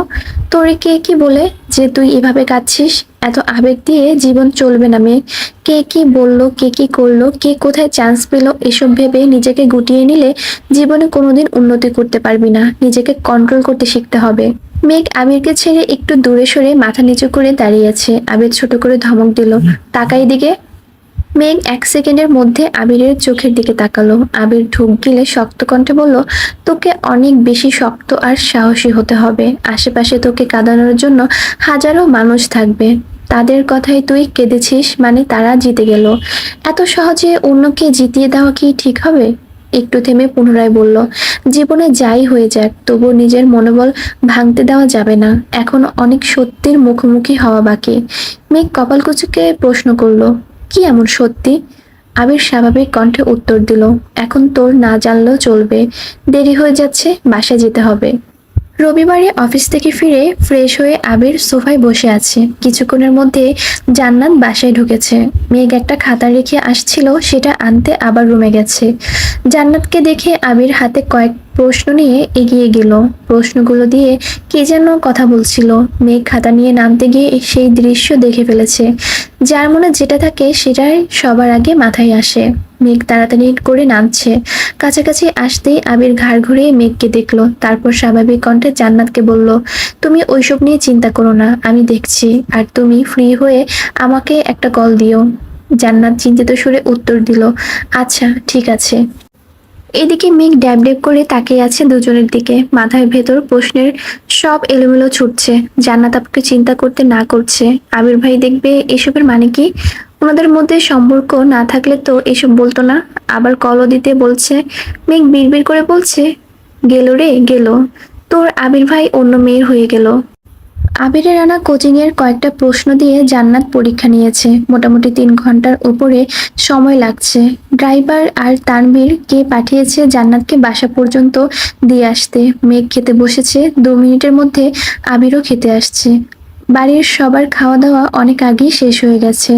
তোরে কে কি বলে যে তুই এভাবে কাঁদছিস? এত আবেগ দিয়ে জীবন চলবে না মেয়ে। কে কি বলল, কে কি করলো, কে কোথায় চান্স পেল, এসব ভেবে নিজেকে গুটিয়ে নিলে জীবনে কোনোদিন উন্নতি করতে পারবি না। নিজেকে কন্ট্রোল করতে শিখতে হবে। মেঘ আবিরকে ছেড়ে একটু দূরে সরে মাথা নিচু করে দাঁড়িয়ে আছে। আবির ছোট করে ধমক দিল, তাকাই দিকে। মেঘ 1 সেকেন্ডের মধ্যে আবিরের চোখের দিকে তাকালো। আবির ঢোক গিলে শক্ত কণ্ঠে বলল, তোকে অনেক বেশি শক্ত আর সাহসী হতে হবে। আশেপাশে তোকে কাঁদানোর জন্য হাজারো মানুষ থাকবে। তাদের কথায় তুই কেঁদেছিস মানে তারা জিতে গেল। এত সহজে অন্যকে জিতিয়ে দেওয়া কি ঠিক হবে? একটু থেমে পুনরায় বলল, জীবনে যাই হয়ে যাক তবু নিজের মনোবল ভাঙতে দেওয়া যাবে না। এখনো অনেক সত্যির মুখোমুখি হওয়া বাকি। মেঘ কপাল কুঁচকে প্রশ্ন করলো, কি এমন সত্যি? আবির স্বাভাবিক কণ্ঠে উত্তর দিল, এখন তোর না জানলেও চলবে। দেরি হয়ে যাচ্ছে, বাসায় যেতে হবে। রবিবারে অফিস থেকে ফিরে ফ্রেশ হয়ে আবির সোফায় বসে আছে। কিছুক্ষণের মধ্যে জান্নাত বাসায় ঢুকেছে। মেঘ একটা খাতা রেখে আসছিল, সেটা আনতে আবার রুমে গেছে। জান্নাতকে দেখে আবির হাতে কয়েক প্রশ্ন নিয়ে এগিয়ে গেল। প্রশ্নগুলো দিয়ে কে যেন কথা বলছিল। মেঘ খাতা নিয়ে নামতে গিয়ে সেই দৃশ্য দেখে ফেলেছে। যার মনে যেটা থাকে সেটাই সবার আগে মাথায় আসে। মেঘ তাড়াতাড়ি করে নামছে। কাছাকাছি আসতেই আবির ঘাড় ঘুরিয়ে মেঘকে দেখলো। তারপর স্বাভাবিক কণ্ঠে জান্নাতকে বলল, তুমি ওইসব নিয়ে চিন্তা করো না, আমি দেখছি। আর তুমি ফ্রি হয়ে আমাকে একটা কল দিও। জান্নাত চিন্তিত সুরে উত্তর দিল, আচ্ছা ঠিক আছে। এদিকে মেঘ ড্যাব ড্যাব করে তাকিয়ে আছে দুজনের দিকে। মাথার ভেতর প্রশ্নের সব এলোমেলো ছুটছে। জান্নাত আপুকে চিন্তা করতে না করছে। আবির ভাই দেখবে এসবের মানে কি? ওনাদের মধ্যে সম্পর্ক না থাকলে তো এসব বলতো না। আবার কলও দিতে বলছে। মেঘ বিড়বিড় করে বলছে, গেল রে গেল, তোর আবির ভাই অন্য মেয়ের হয়ে গেল। আবিরের আনা কোচিংয়ের কয়েকটা প্রশ্ন দিয়ে জান্নাত পরীক্ষা নিয়েছে। মোটামুটি 3 ঘন্টার উপরে সময় লাগছে। ড্রাইভার আর তানভীর কে পাঠিয়েছে জান্নাতকে বাসা পর্যন্ত দিয়ে আসতে। মেঘ খেতে বসেছে, 2 মিনিটের মধ্যে আবিরও খেতে আসছে। বাড়ির সবার খাওয়া দাওয়া অনেক আগেই শেষ হয়ে গেছে।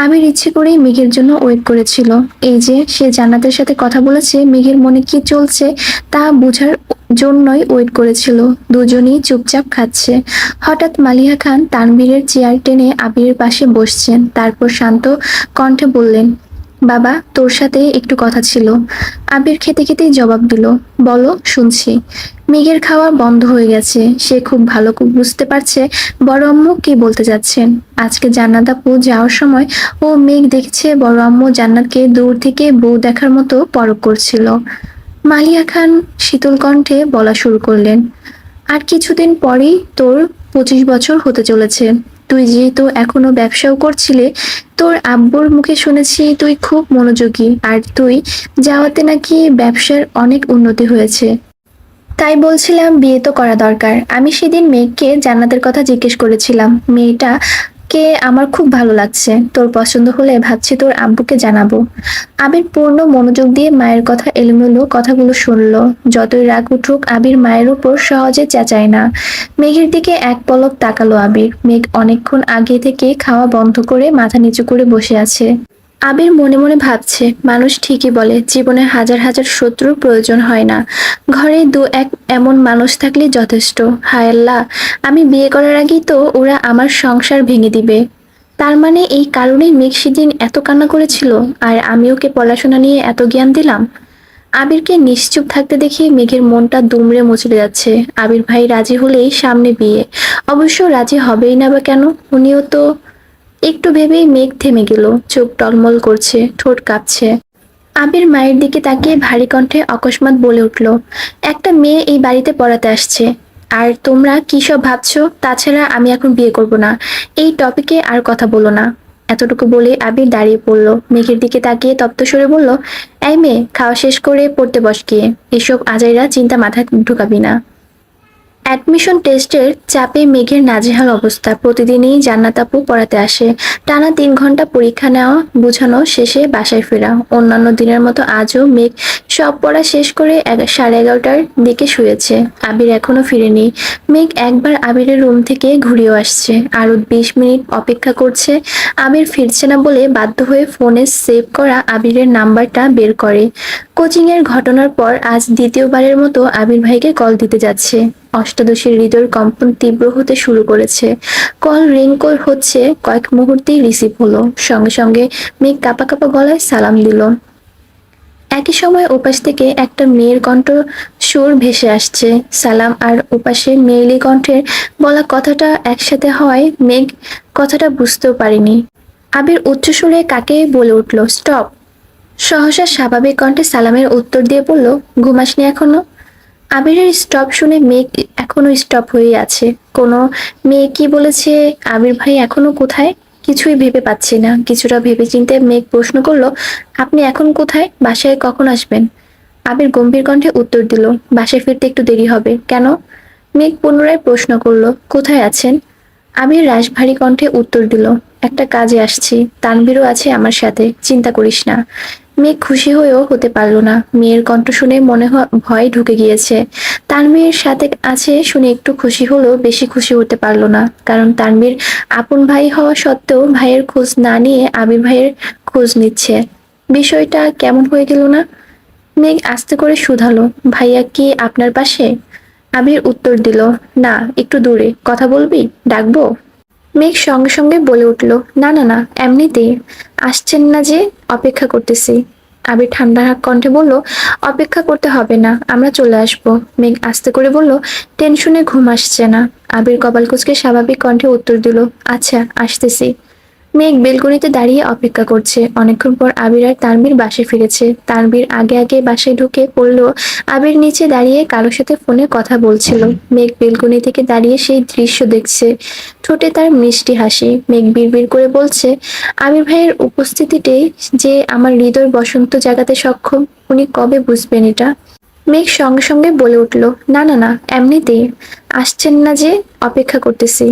আবির ইচ্ছে করেই মেঘের জন্য ওয়েট করেছিল। এই যে সে জান্নাতের সাথে কথা বলেছে, মেঘের মনে কি চলছে তা বোঝার জন্যই ওয়েট করেছিল। দুজনেই চুপচাপ খাচ্ছে। হঠাৎ মালিহা খান তানভীরের চেয়ার টেনে আবিরের পাশে বসছেন। তারপর শান্ত কণ্ঠে বললেন, বাবা তোর সাথে একটু কথা ছিল। আবির খেতে খেতেই জবাব দিল, বলো শুনছি। মেঘের খাওয়া বন্ধ হয়ে গেছে। সে খুব ভালো বুঝতে পারছে বড় আম্মু কি বলতে যাচ্ছেন। আজকে জান্নাত আপু যাওয়ার সময় ও মেঘ দেখছে বড় আম্মু জান্নাতকে দূর থেকে বউ দেখার মতো পরখ করছিল। মালিয়া খান শীতল কণ্ঠে বলা শুরু করলেন, আর কিছুদিন পরেই তোর 25 বছর হতে চলেছে। তুই যেহেতু এখনো ব্যবসাও করছিলে, তোর আব্বুর মুখে শুনেছি তুই খুব মনোযোগী, আর তুই যাওয়াতে নাকি ব্যবসার অনেক উন্নতি হয়েছে। তাই বলছিলাম বিয়ে তো করা দরকার। আমি সেদিন মেঘকে জান্নাতের কথা জিজ্ঞেস করেছিলাম। মেয়েটা কে আমার খুব ভালো লাগছে। তোর পছন্দ হলে ভাবছি তোর আব্বুকে জানাবো। আবির পূর্ণ মনোযোগ দিয়ে মায়ের কথা এলোমেলো কথাগুলো শুনলো। যতই রাগ উঠুক আবির মায়ের উপর সহজে চেঁচায় না। মেঘের দিকে এক পলক তাকালো আবির। মেঘ অনেকক্ষণ আগে থেকে খাওয়া বন্ধ করে মাথা নিচু করে বসে আছে। আবির মনে মনে ভাবছে, মানুষ ঠিকই বলে জীবনে হাজার হাজার শত্রুর প্রয়োজন হয় না, ঘরে 2-1 এমন মানুষ থাকলেই যথেষ্ট। হায় আল্লাহ, আমি বিয়ে করার আগেই তো ওরা আমার সংসার ভেঙে দিবে। তার মানে এই কারণেই মেঘ সেদিন এত কান্না করেছিল, আর আমি ওকে পড়াশোনা নিয়ে এত জ্ঞান দিলাম। আবিরকে নিশ্চুপ থাকতে দেখে মেঘের মনটা দুমড়ে মুচড়ে যাচ্ছে। আবির ভাই রাজি হলেই সামনে বিয়ে। অবশ্য রাজি হবেই না বা কেন? উনিও তো। একটু ভেবেই মেঘ থেমে গেল। চোখ টলমল করছে, ঠোঁট কাঁপছে। আবির মায়ের দিকে তাকিয়ে ভারী কণ্ঠে অকস্মাৎ বলে উঠল, একটা মেয়ে এই বাড়িতে পড়াতে আসছে, আর তোমরা কি সব ভাবছো? তাছাড়া আমি এখন বিয়ে করব না। এই টপিকে আর কথা বলো না। এতটুকু বলে আবির দাঁড়িয়ে পড়ল। মেঘের দিকে তাকিয়ে তপ্ত স্বরে বলল, এই মেয়ে, খাওয়া শেষ করে পড়তে বস গিয়ে। এসব আজাইরা চিন্তা মাথায় ঢুকাবি না। অ্যাডমিশন টেস্টের চাপে মেঘের নাজেহাল অবস্থা। প্রতিদিনই জান্নাত আপু পড়াতে আসে। টানা 3 ঘন্টা পরীক্ষা নেওয়া বুঝানো শেষে বাসায় ফেরা। অন্যান্য দিনের মতো আজও মেঘ সব পড়া শেষ করে 11:30টার দিকে শুয়েছে। আবির এখনো ফিরেনি। মেঘ একবার আবিরের রুম থেকে ঘুরেও আসছে। আরো 20 মিনিট অপেক্ষা করছে। আবির ফিরছে না বলে বাধ্য হয়ে ফোনে সেভ করা আবিরের নাম্বারটা বের করে। কোচিংয়ের ঘটনার পর আজ দ্বিতীয়বারের মতো আবির ভাইকে কল দিতে যাচ্ছে। অষ্টাদশীর হৃদয়ের কম্পন তীব্র হতে শুরু করেছে। কল রিং হচ্ছে, কয়েক মুহূর্তেই রিসিভ হলো। সঙ্গে সঙ্গে মেঘ কাঁপা কাঁপা গলায় সালাম দিল। একই সময় ওপাশ থেকে একটা মেয়ের কণ্ঠ সুর ভেসে আসছে। সালাম আর ওপাশে মেয়েলি কণ্ঠের বলা কথাটা একসাথে হওয়ায় মেঘ কথাটা বুঝতেও পারেনি। আবির উচ্চস্বরে কাকে বলে উঠল, স্টপ। সহসা স্বাভাবিক কণ্ঠে সালামের উত্তর দিয়ে বলল, ঘুমাসনি এখনো? আবিরের স্টপ শুনে মেঘ এখনো স্টপ হয়ে আছে। কোনো মেয়ে কি বলেছে আবির ভাই এখনো কোথায়? কিছুই ভেবে পাচ্ছি না। কিছুটা ভেবেচিন্তে মেঘ প্রশ্ন করলো, আপনি এখন কোথায়? বাসায় কখন আসবেন? আবির গম্ভীর কণ্ঠে উত্তর দিল, বাসায় ফিরতে একটু দেরি হবে। কেন? মেঘ পুনরায় প্রশ্ন করলো, কোথায় আছেন? আবির রাশভারী কণ্ঠে উত্তর দিল, একটা কাজে আসছি। তানভীরও আছে আমার সাথে, চিন্তা করিস না। মেঘ খুশি হয়েও হতে পারল না। মেয়ের কণ্ঠ শুনে মনে হয় ভয় ঢুকে গিয়েছে। তানভীর সাথে আছে শুনে একটু খুশি হলেও বেশি খুশি হতে পারল না, কারণ তানভীর আপন ভাই হওয়া সত্ত্বেও ভাইয়ের খোঁজ না নিয়ে আবির ভাইয়ের খোঁজ নিচ্ছে। বিষয়টা কেমন হয়ে গেল না? মেঘ আস্তে করে শুধালো, ভাইয়া কি আপনার পাশে? আবির উত্তর দিল, না, একটু দূরে। কথা বলবি? ডাকবো? মেঘ সঙ্গে সঙ্গে বলে উঠল, না না না, এমনিতেই। আসছেন না যে, অপেক্ষা করতেছি। আবির ঠান্ডা কণ্ঠে বলল, অপেক্ষা করতে হবে না, আমরা চলে আসবো। মেঘ আস্তে করে বলল, টেনশনে ঘুম আসছে না। আবির কপাল কুঁচকে স্বাভাবিক কণ্ঠে উত্তর দিল, আচ্ছা, আসতেছি। মেঘ বেলকনিতে দাঁড়িয়ে অপেক্ষা করছে। অনেকক্ষণ পর আবির আর তানভীর বাসায় ফিরেছে। তানভীর আগে আগে বাসায় ঢুকে পড়লো। আবির নিচে দাঁড়িয়ে কারোর সাথে ফোনে কথা বলছিল। মেঘ বেলকনি থেকে দাঁড়িয়ে সেই দৃশ্য দেখছে। ঠোঁটে তার মিষ্টি হাসি। মেঘ বিড়বিড় করে বলছে, আবির ভাইয়ের উপস্থিতিতেই যে আমার হৃদয় বসন্ত জাগাতে সক্ষম, উনি কবে বুঝবেন এটা? মেঘ সঙ্গে সঙ্গে বলে উঠল, না না না, এমনিতেই। আসছেন না যে, অপেক্ষা করতেছি।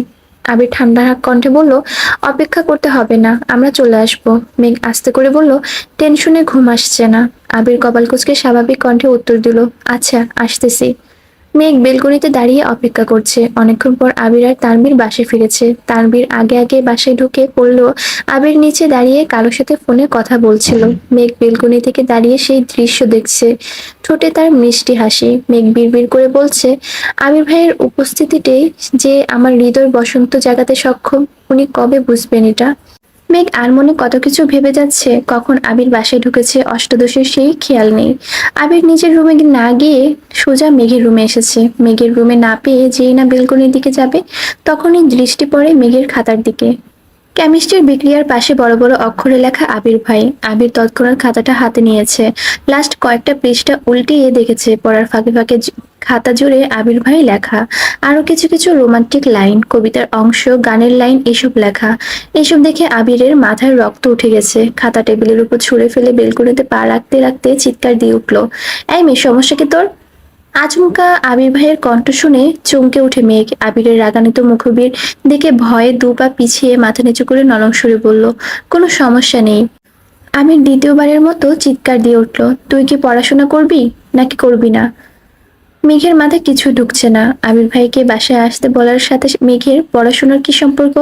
আবির ঠান্ডা কণ্ঠে বলল, অপেক্ষা করতে হবে না, আমরা চলে আসবো। মেঘ আস্তে করে বলল, টেনশনে ঘুম আসছে না। আবির কপাল কুঁচকে স্বাভাবিক কণ্ঠে উত্তর দিল, আচ্ছা, আসতেছি। মেঘ বেলকনিতে দাঁড়িয়ে অপেক্ষা করছে। অনেকক্ষণ পর আবির আর তানভীর বাসায় ফিরেছে। তানভীর আগে আগে বাসায় ঢুকে পড়লো। আবির নিচে দাঁড়িয়ে কারোর সাথে ফোনে কথা বলছিল। মেঘ বেলকনি থেকে দাঁড়িয়ে সেই দৃশ্য দেখছে। ঠোঁটে তার মিষ্টি হাসি। মেঘ বিড়বিড় করে বলছে, আবির ভাইয়ের উপস্থিতিতেই যে আমার হৃদয় বসন্ত জাগাতে সক্ষম, উনি কবে বুঝবেন এটা? মেঘ আর মনে কত কিছু ভেবে যাচ্ছে, কখন আবির বাসায় ঢুকেছে অষ্টাদশীর সেই খেয়াল নেই। আবির নিজের রুমে না গিয়ে সোজা মেঘের রুমে এসেছে। মেঘের রুমে না পেয়ে যেই না বেলকনির দিকে যাবে, তখনই দৃষ্টি পড়ে মেঘের খাতার দিকে। কেমিস্ট্রির বিক্রিয়ার পাশে বড় বড় অক্ষরে লেখা আবির ভাই। আবির তৎক্ষণাৎ খাতাটা হাতে নিয়েছে। লাস্ট কয়েকটা পৃষ্ঠা উল্টিয়ে দেখেছে। পড়ার ফাঁকে ফাঁকে খাতা জুড়ে আবির ভাই লেখা। আরো কিছু কিছু রোমান্টিক লাইন, কবিতার অংশ, গানের লাইন, এসব লেখা। এসব দেখে আবিরের মাথায় রক্ত উঠে গেছে। খাতা টেবিলের উপর ছুঁড়ে ফেলে বেলকনিতে পা রাখতে রাখতে চিৎকার দিয়ে উঠল, এই মেয়ে, সমস্যা কি তোর? আচমকা আবির ভাইয়ের কণ্ঠ শুনে চমকে উঠে মেঘ। আবিরের রাগান্বিত মুখবির দিকে ভয়ে দু পা পিছিয়ে মাথা নিচু করে নরম সুরে বলল, কোনো সমস্যা নেই। আবির দ্বিতীয়বারের মতো চিৎকার দিয়ে উঠল, তুই কি পড়াশোনা করবি নাকি করবি না? মেঘের মাথায় কিছু ঢুকছে না। আবির ভাইকে বাসায় আসতে বলার সাথে মেঘের পড়াশোনার কি সম্পর্ক?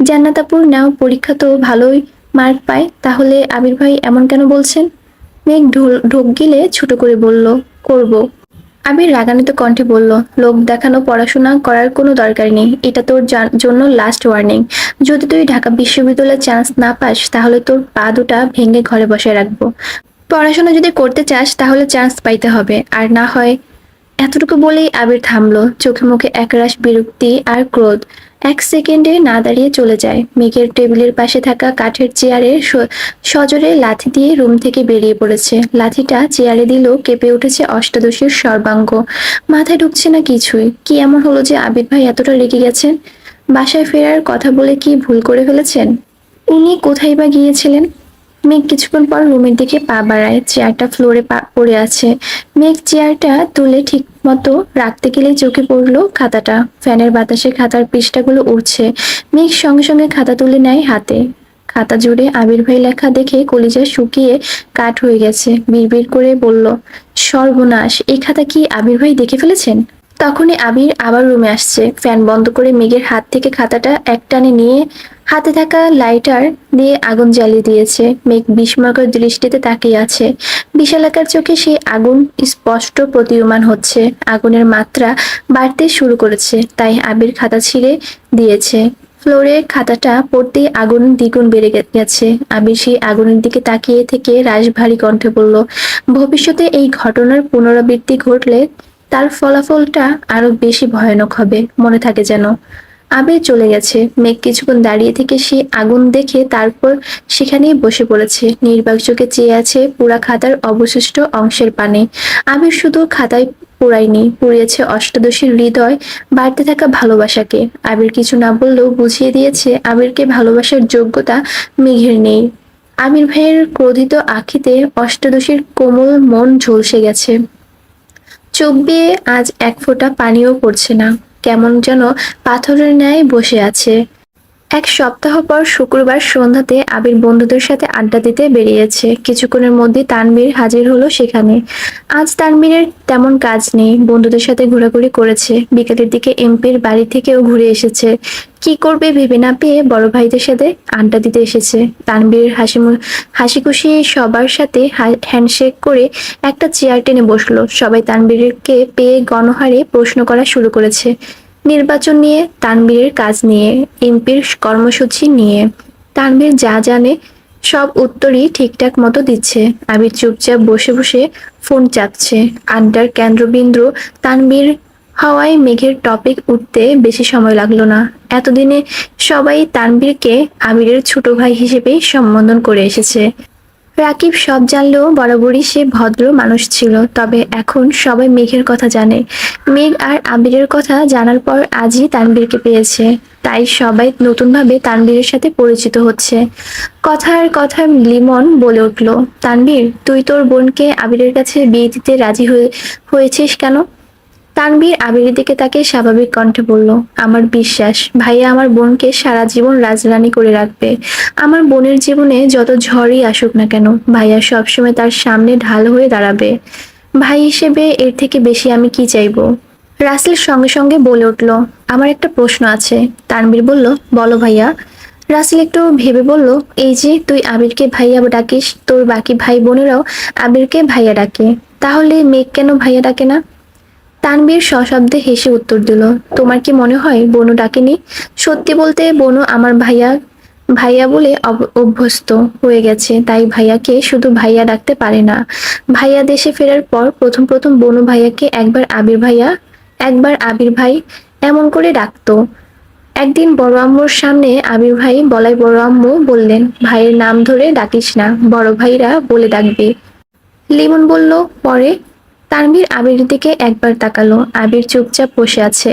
জান্নাতাপুর নাও পরীক্ষা তো ভালোই মার্ক পায়, তাহলে আবির ভাই এমন কেন বলছেন? মেঘ ঢোক গিলে ছোট করে বলল, করব। আবির রাগান্বিত কণ্ঠে বলল, লোক দেখানো পড়াশোনা করার কোনো দরকার নেই। এটা তোর জন্য লাস্ট ওয়ার্নিং। যদি তুই ঢাকা বিশ্ববিদ্যালয়ে চান্স না পাস, তাহলে তোর পা দুটা ভেঙে ঘরে বসে রাখবো। পড়াশোনা যদি করতে চাস তাহলে চান্স পাইতে হবে, আর না হয়। এতটুকু বলেই আবির থামলো। চোখে মুখে একরাশ বিরক্তি আর ক্রোধ। এক সেকেন্ডে না দাঁড়িয়ে চলে যায়। মেঘের টেবিলের পাশে থাকা কাঠের চেয়ারে সজোরে লাথি দিয়ে রুম থেকে বেরিয়ে পড়েছে। লাথিটা চেয়ারে দিলেও কেঁপে উঠেছে অষ্টাদশীর সর্বাঙ্গ। মাথায় ঢুকছে না কিছুই। কি এমন হলো যে আবির ভাই এতটা রেগে গেছেন? বাসায় ফেরার কথা বলে কি ভুল করে ফেলেছেন? উনি কোথায় বা গিয়েছিলেন? মেঘ কিছুক্ষণ পর রুমের দিকে পা বাড়ায়। চেয়ারটা ফ্লোরে পড়ে আছে। মেঘ চেয়ারটা তুলে ঠিক মতো রাখতে গেলেই চোখে পড়লো খাতাটা। ফ্যানের বাতাসে খাতার পৃষ্ঠাগুলো উড়ছে। মেঘ সঙ্গে সঙ্গে খাতা তুলে নেয় হাতে। খাতা জুড়ে আবির ভাই লেখা দেখে কলিজা শুকিয়ে কাঠ হয়ে গেছে। বিড়বিড় করে বলল, সর্বনাশ, এই খাতা কি আবির ভাই দেখে ফেলেছেন? তখনই আবির আবার রুমে আসছে। ফ্যান বন্ধ করে মেঘের হাত থেকে খাতাটা একটানে নিয়ে হাতে থাকা লাইটার দিয়ে আগুন জ্বালিয়ে দিয়েছে। মেঘ বিস্ময়কর দৃষ্টিতে তাকিয়ে আছে। বিশালাকার চোখে সেই আগুন স্পষ্ট প্রতীয়মান হচ্ছে। আগুনের মাত্রা বাড়তে শুরু করেছে, তাই আবির খাতা ছিঁড়ে দিয়েছে। ফ্লোরে খাতাটা পড়তেই আগুন দ্বিগুণ বেড়ে গেছে। আবির সেই আগুনের দিকে তাকিয়ে থেকে রাশভারী কণ্ঠে বলল, ভবিষ্যতে এই ঘটনার পুনরাবৃত্তি ঘটলে তার ফলাফলটা আরো বেশি ভয়ানক হবে, মনে থাকে যেন। আবির চলে গেছে। মেঘ কিছুক্ষণ দাঁড়িয়ে থেকে সে আগুন দেখে তারপর সেখানেই বসে পড়েছে। নির্বাক চোখে চেয়ে আছে পুরা খাতার অবশিষ্ট অংশের পানে। আবির শুধু খাতায় পুরায়নি, পুড়িয়েছে অষ্টাদশীর হৃদয় বাড়তে থাকা ভালোবাসাকে। আবির কিছু না বললেও বুঝিয়ে দিয়েছে আবিরকে ভালোবাসার যোগ্যতা মেঘের নেই। আবির ভাইয়ের ক্রোধিত আখিতে অষ্টাদশীর কোমল মন ঝলসে গেছে। চোখ বেয়ে আজ এক ফোঁটা পানিও পড়ছে না, কেমন যেন পাথরের ন্যায় বসে আছে। এক সপ্তাহ পর শুক্রবার সন্ধ্যাতে আবির বন্ধুদের সাথে আড্ডা দিতে বেরিয়েছে। কিছুক্ষণের মধ্যে তানভীর হাজির হলো সেখানে। আজ তানভীরের তেমন কাজ নেই, বন্ধুদের সাথে ঘোরাঘুরি করেছে। বিকেলের দিকে এমপির বাড়ি থেকেও ঘুরে এসেছে। কি করবে ভেবে না পেয়ে বড় ভাইদের সাথে আড্ডা দিতে এসেছে। তানভীর হাসি খুশি সবার সাথে হ্যান্ডশেক করে একটা চেয়ার টেনে বসলো। সবাই তানভীরকে পেয়ে গণহারে প্রশ্ন করা শুরু করেছে। নির্বাচন নিয়ে, তানভীরের কাজ নিয়ে, এমপির কর্মসূচি নিয়ে। তানভীর যা জানে সব উত্তরই ঠিকঠাক মতো দিচ্ছে। আবির চুপচাপ বসে বসে ফোন চাপছে। আড্ডার কেন্দ্রবিন্দু তানভীর হওয়ায় মেঘের টপিক উঠতে বেশি সময় লাগলো না। এতদিনে সবাই তানভীরকে আবিরের ছোট ভাই হিসেবেই সম্বোধন করে এসেছে। রাকিব সব জানলেও বরাবরই সে ভদ্র মানুষ ছিল, তবে এখন সবাই মেঘের কথা জানে। মেঘ আর আবিরের কথা জানার পর আজই তানভীরকে পেয়েছে, তাই সবাই নতুনভাবে তানভীরের সাথে পরিচিত হচ্ছে। কথার কথা লিমন বলে উঠল, তানভীর, তুই তোর বোনকে আবিরের কাছে বিয়ে দিতে রাজি হয়েছিস কেন? তানভীর আবিরের দিকে তাকে স্বাভাবিক কণ্ঠে বলল, আমার বিশ্বাস ভাইয়া আমার বোনকে সারা জীবন রাজরানী করে রাখবে। আমার বোনের জীবনে যত ঝড়ই আসুক না কেন, ভাইয়া সবসময় তার সামনে ঢাল হয়ে দাঁড়াবে। ভাই হিসেবে এর থেকে বেশি আমি কি চাইবো? রাসেল সঙ্গে সঙ্গে বলে উঠল, আমার একটা প্রশ্ন আছে। তানভীর বলল, বলো ভাইয়া। রাসেল একটু ভেবে বলল, এই যে তুই আবিরকে ভাইয়া ডাকিস, তোর বাকি ভাই বোনেরাও আবিরকে ভাইয়া ডাকে, তাহলে মেঘ কেন ভাইয়া ডাকে না? তানভীর সশব্দে হেসে উত্তর দিল, তোমার কি মনে হয় বনু ডাকেনি? সত্যি বলতে বনু আমার ভাইয়া ভাইয়া বলে অভ্যস্ত হয়ে গেছে, তাই ভাইয়াকে শুধু ভাইয়া ডাকতে পারে না। ভাইয়া দেশে ফেরার পর প্রথম প্রথম বনু ভাইয়াকে একবার আবির ভাইয়া, একবার আবির ভাই এমন করে ডাকতো। একদিন বড় আম্মুর সামনে আবির ভাই বলাই বড় আম্মু বললেন, ভাইয়ের নাম ধরে ডাকিস না, বড় ভাইরা বলে ডাকবে। লিমন বলল, পরে? তানভীর আবিরের দিকে একবার তাকালো। আবির চুপচাপ বসে আছে,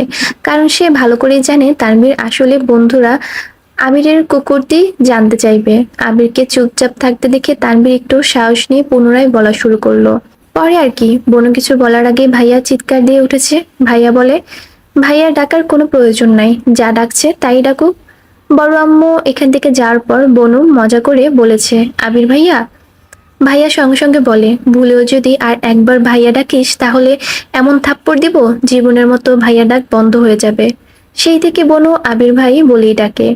কারণ সে ভালো করেই জানে তানভীর আসলে বন্ধুরা আবিরের কুকুরটি জানতে চাইবে। আবিরকে চুপচাপ থাকতে দেখে তানভীর একটু সাহস নিয়ে পুনরায় বলা শুরু করলো, পরে আর কি? বনু কিছু বলার আগে ভাইয়া চিৎকার দিয়ে উঠেছে। ভাইয়া বলে, ভাইয়া ডাকার কোনো প্রয়োজন নাই, যা ডাকছে তাই ডাকুক। বড় আম্মু এখান থেকে যাওয়ার পর বনু মজা করে বলেছে, আবির ভাইয়া। ভাইয়া সঙ্গে সঙ্গে বলে, ভুলেও যদি আর একবার ভাইয়া ডাকিস তাহলে এমন থাপ্পড় দিব জীবনের মতো ভাইয়া ডাক বন্ধ হয়ে যাবে। সেই থেকে বনু আবির ভাই বলেই ডাকে।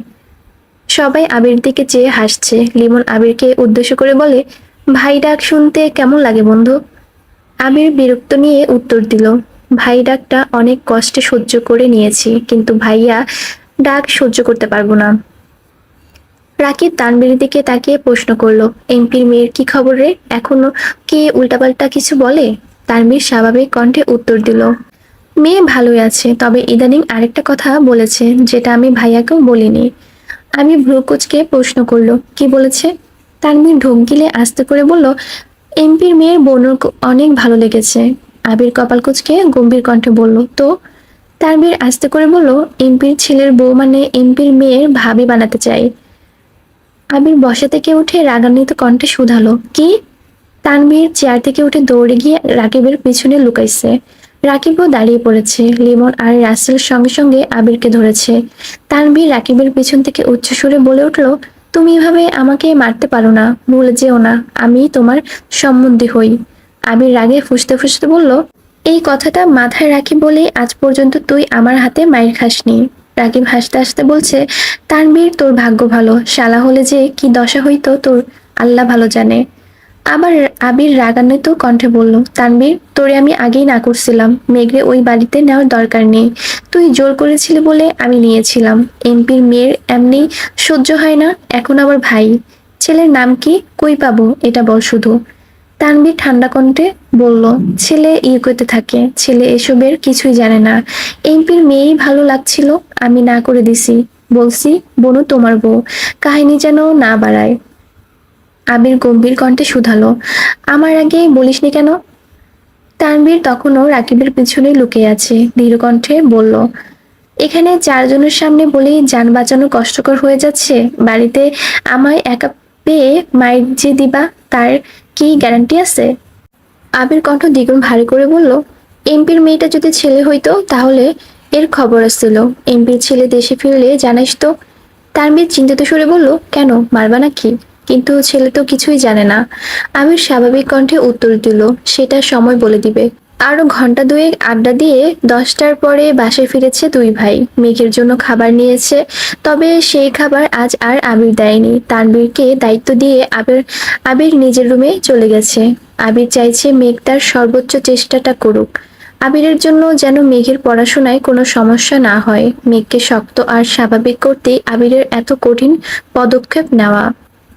সবাই আবির দিকে চেয়ে হাসছে। লিমন আবিরকে উদ্দেশ্য করে বলে, ভাই ডাক শুনতে কেমন লাগে বন্ধু? আবির বিরক্ত নিয়ে উত্তর দিল, ভাই ডাকটা অনেক কষ্টে সহ্য করে নিয়েছি, কিন্তু ভাইয়া ডাক সহ্য করতে পারবো না। রাকিব তানভীরের দিকে তাকিয়ে প্রশ্ন করলো, এমপির মেয়ের কি খবর রে? এখনো কি উল্টাপাল্টা কিছু বলে? তানভীর স্বাভাবিক কণ্ঠে উত্তর দিল, মেয়ে ভালোই আছে, তবে ইদানিং আরেকটা কথা বলেছে যেটা আমি ভাইয়াকেও বলিনি। আমি ভ্রু কুঁচকে প্রশ্ন করলো, কি বলেছে? তানভীর ঢোক গিলে আস্তে করে বলল, এমপির মেয়ের বোনের অনেক ভালো লেগেছে। আবির কপাল কুঁচকে গম্ভীর কণ্ঠে বলল, তো? তানভীর আস্তে করে বলল, এমপির ছেলের বউ মানে এমপির মেয়ের ভাবি বানাতে চাই। আবির বসা থেকে উঠে রাগান্বিত কণ্ঠে শুধালো, কি? তানভীর চেয়ার থেকে উঠে দৌড়ে গিয়ে রাকিবের পিছনে লুকাইছে। রাকিবও দাঁড়িয়ে পড়েছে। লিমন আর রাসেল সঙ্গে সঙ্গে আবিরকে ধরেছে। তানভীর রাকিবের পিছন থেকে উচ্চস্বরে বলে উঠল, তুমি এভাবে আমাকে মারতে পারো না, ভুলে যেও না আমি তোমার সম্বন্ধী হই। আবির রাগে ফুঁসতে ফুঁসতে বলল, এই কথাটা মাথায় রাখি বলেই আজ পর্যন্ত তুই আমার হাতে মাইর খাসনি। রাকিব হাসতে হাসতে বলছে, তানভীর তোর ভাগ্য ভালো, শালা হলে যে কি দশা হইতো তোর আল্লাহ ভালো জানে। আবার আবির রাগান্বিত কণ্ঠে বলল, তানভীর, তোরে আমি আগেই না করছিলাম, মেঘরে ওই বাড়িতে নেওয়ার দরকার নেই। তুই জোর করেছিলি বলে আমি নিয়েছিলাম। এমপির মেয়ের এমনি সহ্য হয় না, এখন আবার ভাই। ছেলের নাম কি, কই পাবো এটা বল শুধু। তানভীর ঠান্ডা কণ্ঠে বলল, ছেলে ইউকেতে থাকে, ছেলে এসবের কিছুই জানে না। এমপির মেয়েই ভালো লাগছিল, আমি না করে দিছি। বলছি বনু তোমার বউ, কাহিনী যেন না বাড়ায়। আবির গম্ভীর কণ্ঠে শুধালো, আমার আগে বলিসনি কেন? তানভীর তখনও রাকিবের পিছনে লুকিয়ে আছে, দৃঢ় কণ্ঠে বলল, এখানে চারজনের সামনে বলেই যান বাঁচানো কষ্টকর হয়ে যাচ্ছে, বাড়িতে আমায় একা পেয়ে মাইর যে দিবা, তার কি গ্যারান্টি আছে? আবির কণ্ঠ দ্বিগুণ ভারী করে বলল, এমপির মেয়েটা যদি ছেলে হইতো তাহলে এর খবর আসছিল, এমপির ছেলে দেশে ফিরলে জানাইস তো। তানভীর চিন্তিত সুরে বলল, কেন, মারবা নাকি? কিন্তু ছেলে তো কিছুই জানে না। আবির স্বাভাবিক কণ্ঠে উত্তর দিল, সেটা সময় বলে দিবে। আরো ঘন্টা দুয়েক আড্ডা দিয়ে 10টার পরে বাসায় ফিরেছে দুই ভাই, মেঘের জন্য খাবার নিয়েছে। তবে সেই খাবার আজ আর আবির দেয়নি, তানভীরকে দায়িত্ব দিয়ে আবির আবির নিজের রুমে চলে গেছে। আবির চাইছে মেঘ তার সর্বোচ্চ চেষ্টাটা করুক। আবিরের জন্য যেন মেঘের পড়াশোনায় কোনো সমস্যা না হয়। মেঘকে শক্ত আর স্বাভাবিক করতেই আবিরের এত কঠিন পদক্ষেপ নেওয়া।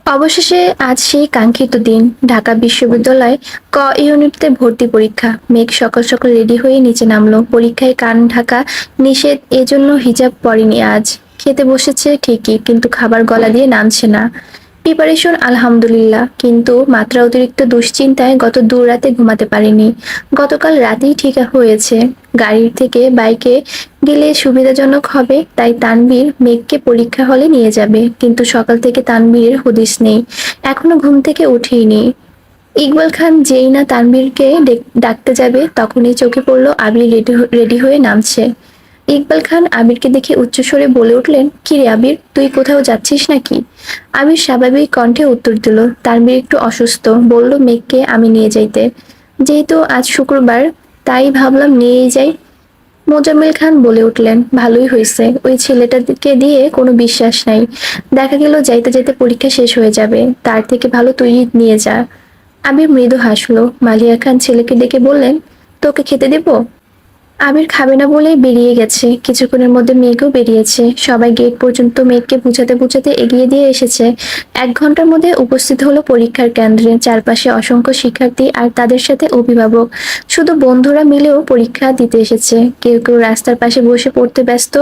অবশেষে আজ সেই কাঙ্ক্ষিত দিন, ঢাকা বিশ্ববিদ্যালয় ক ইউনিটে ভর্তি পরীক্ষা। মেঘ সকাল সকাল রেডি হয়ে নিচে নামলো। পরীক্ষায় কান ঢাকা নিষেধ, এজন্য হিজাব পরেনি আজ। খেতে বসেছে ঠিকই, কিন্তু খাবার গলা দিয়ে নামছে না। প্রিপারেশন আলহামদুলিল্লাহ, কিন্তু মাত্রা অতিরিক্ত দুশ্চিন্তায় গত 2 রাতে ঘুমাতে পারেনি। গতকাল রাতেই ঠিক হয়েছে গাড়ির থেকে বাইকে গেলে সুবিধাজনক হবে, তাই তানভীর মেঘকে পরীক্ষা হলে নিয়ে যাবে। কিন্তু সকাল থেকে তানভীরের হদিস নেই, এখনো ঘুম থেকে উঠেইনি। ইকবাল খান যেই না তানভীরকে ডাকতে যাবে, তখনই চোখে পড়ল আবির রেডি হয়ে নামছে। ইকবাল খান আবিরকে দেখে উচ্চস্বরে বলে উঠলেন, কিরে আবির, তুই কোথাও যাচ্ছিস নাকি? আবির স্বাভাবিক কণ্ঠে উত্তর দিল, তানভীর একটু অসুস্থ, বলল মেঘকে আমি নিয়ে যাইতে। যেহেতু আজ শুক্রবার, তাই ভাবলাম নিয়েই যাই। মোজাম্মেল খান বলে উঠলেন, ভালোই হয়েছে, ওই ছেলেটাকে দিয়ে কোনো বিশ্বাস নাই। দেখা গেল যাইতে যাইতে পরীক্ষা শেষ হয়ে যাবে, তার থেকে ভালো তুই নিয়ে যা। আবির মৃদু হাসলো। মালিয়া খান ছেলেকে ডেকে বললেন, তোকে খেতে দেবো? আবির খাবে না বলেই বেরিয়ে গেছে। কিছুক্ষণের মধ্যে মেঘও বেরিয়েছে। সবাই গেট পর্যন্ত মেঘকে বুঝাতে বুঝাতে এগিয়ে দিয়ে এসেছে। 1 ঘন্টার মধ্যে উপস্থিত হলো পরীক্ষার কেন্দ্রে। চারপাশে অসংখ্য শিক্ষার্থী আর তাদের সাথে অভিভাবক। শুধু বন্ধুরা মিলেও পরীক্ষা দিতে এসেছে। কেউ কেউ রাস্তার পাশে বসে পড়তে ব্যস্ত।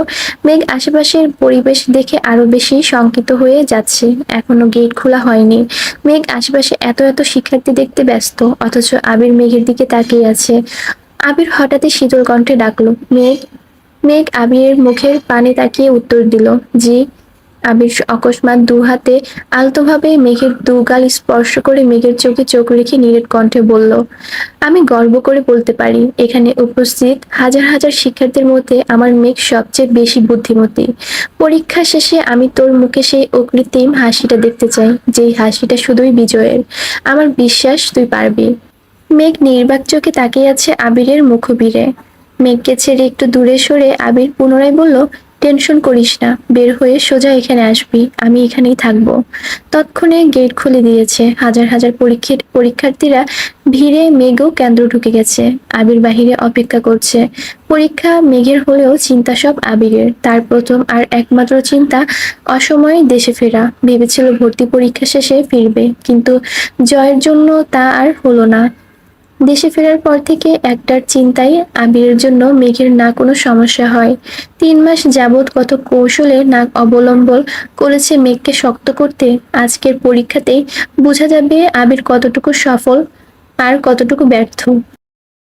মেঘ আশেপাশের পরিবেশ দেখে আরো বেশি শঙ্কিত হয়ে যাচ্ছে। এখনো গেট খোলা হয়নি। মেঘ আশেপাশে এত এত শিক্ষার্থী দেখতে ব্যস্ত, অথচ আবির মেঘের দিকে তাকিয়ে আছে। আবির হঠাৎই শীতল কণ্ঠে ডাকলো, মেঘ। মেঘ আবিরের মুখের পানে তাকিয়ে উত্তর দিল, জি। আবির অকস্মাৎ 2 হাতে আলতোভাবে মেঘের 2 গাল স্পর্শ করে মেঘের চোখে চোখ রেখে নিরেট কণ্ঠে বলল, আমি গর্ব করে বলতে পারি, এখানে উপস্থিত হাজার হাজার শিক্ষার্থীর মধ্যে আমার মেঘ সবচেয়ে বেশি বুদ্ধিমতী। পরীক্ষা শেষে আমি তোর মুখে সেই অকৃত্রিম হাসিটা দেখতে চাই, যেই হাসিটা শুধুই বিজয়ের। আমার বিশ্বাস তুই পারবি। মেঘ নির্বাক চোখে তাকিয়ে আছে আবিরের মুখবিরে। মেঘকে ছেড়ে একটু দূরে সরে আবির পুনরায় বলল, টেনশন করিস না, বের হয়ে সোজা এখানে আসবি, আমি এখানেই থাকবো। তৎক্ষণে গেট খুলে দিয়েছে। হাজার হাজার পরীক্ষার্থীরা ভিড়ে মেঘও কেন্দ্র ঢুকে গেছে। আবির বাহিরে অপেক্ষা করছে। পরীক্ষা মেঘের হলেও চিন্তা সব আবিরের। তার প্রথম আর একমাত্র চিন্তা অসময়ে দেশে ফেরা। ভেবেছিল ভর্তি পরীক্ষা শেষে ফিরবে, কিন্তু জয়ের জন্য তা আর হলো না। দেশে ফেরার পর থেকে একটার চিন্তাই আবিরের জন্য মেঘের না কোনো সমস্যা হয়। 3 মাস যাবৎ কত কৌশলে নাক অবলম্বন করেছে মেঘকে শক্ত করতে। আজকের পরীক্ষাতেই বোঝা যাবে আবির কতটুকু সফল আর কতটুকু ব্যর্থ।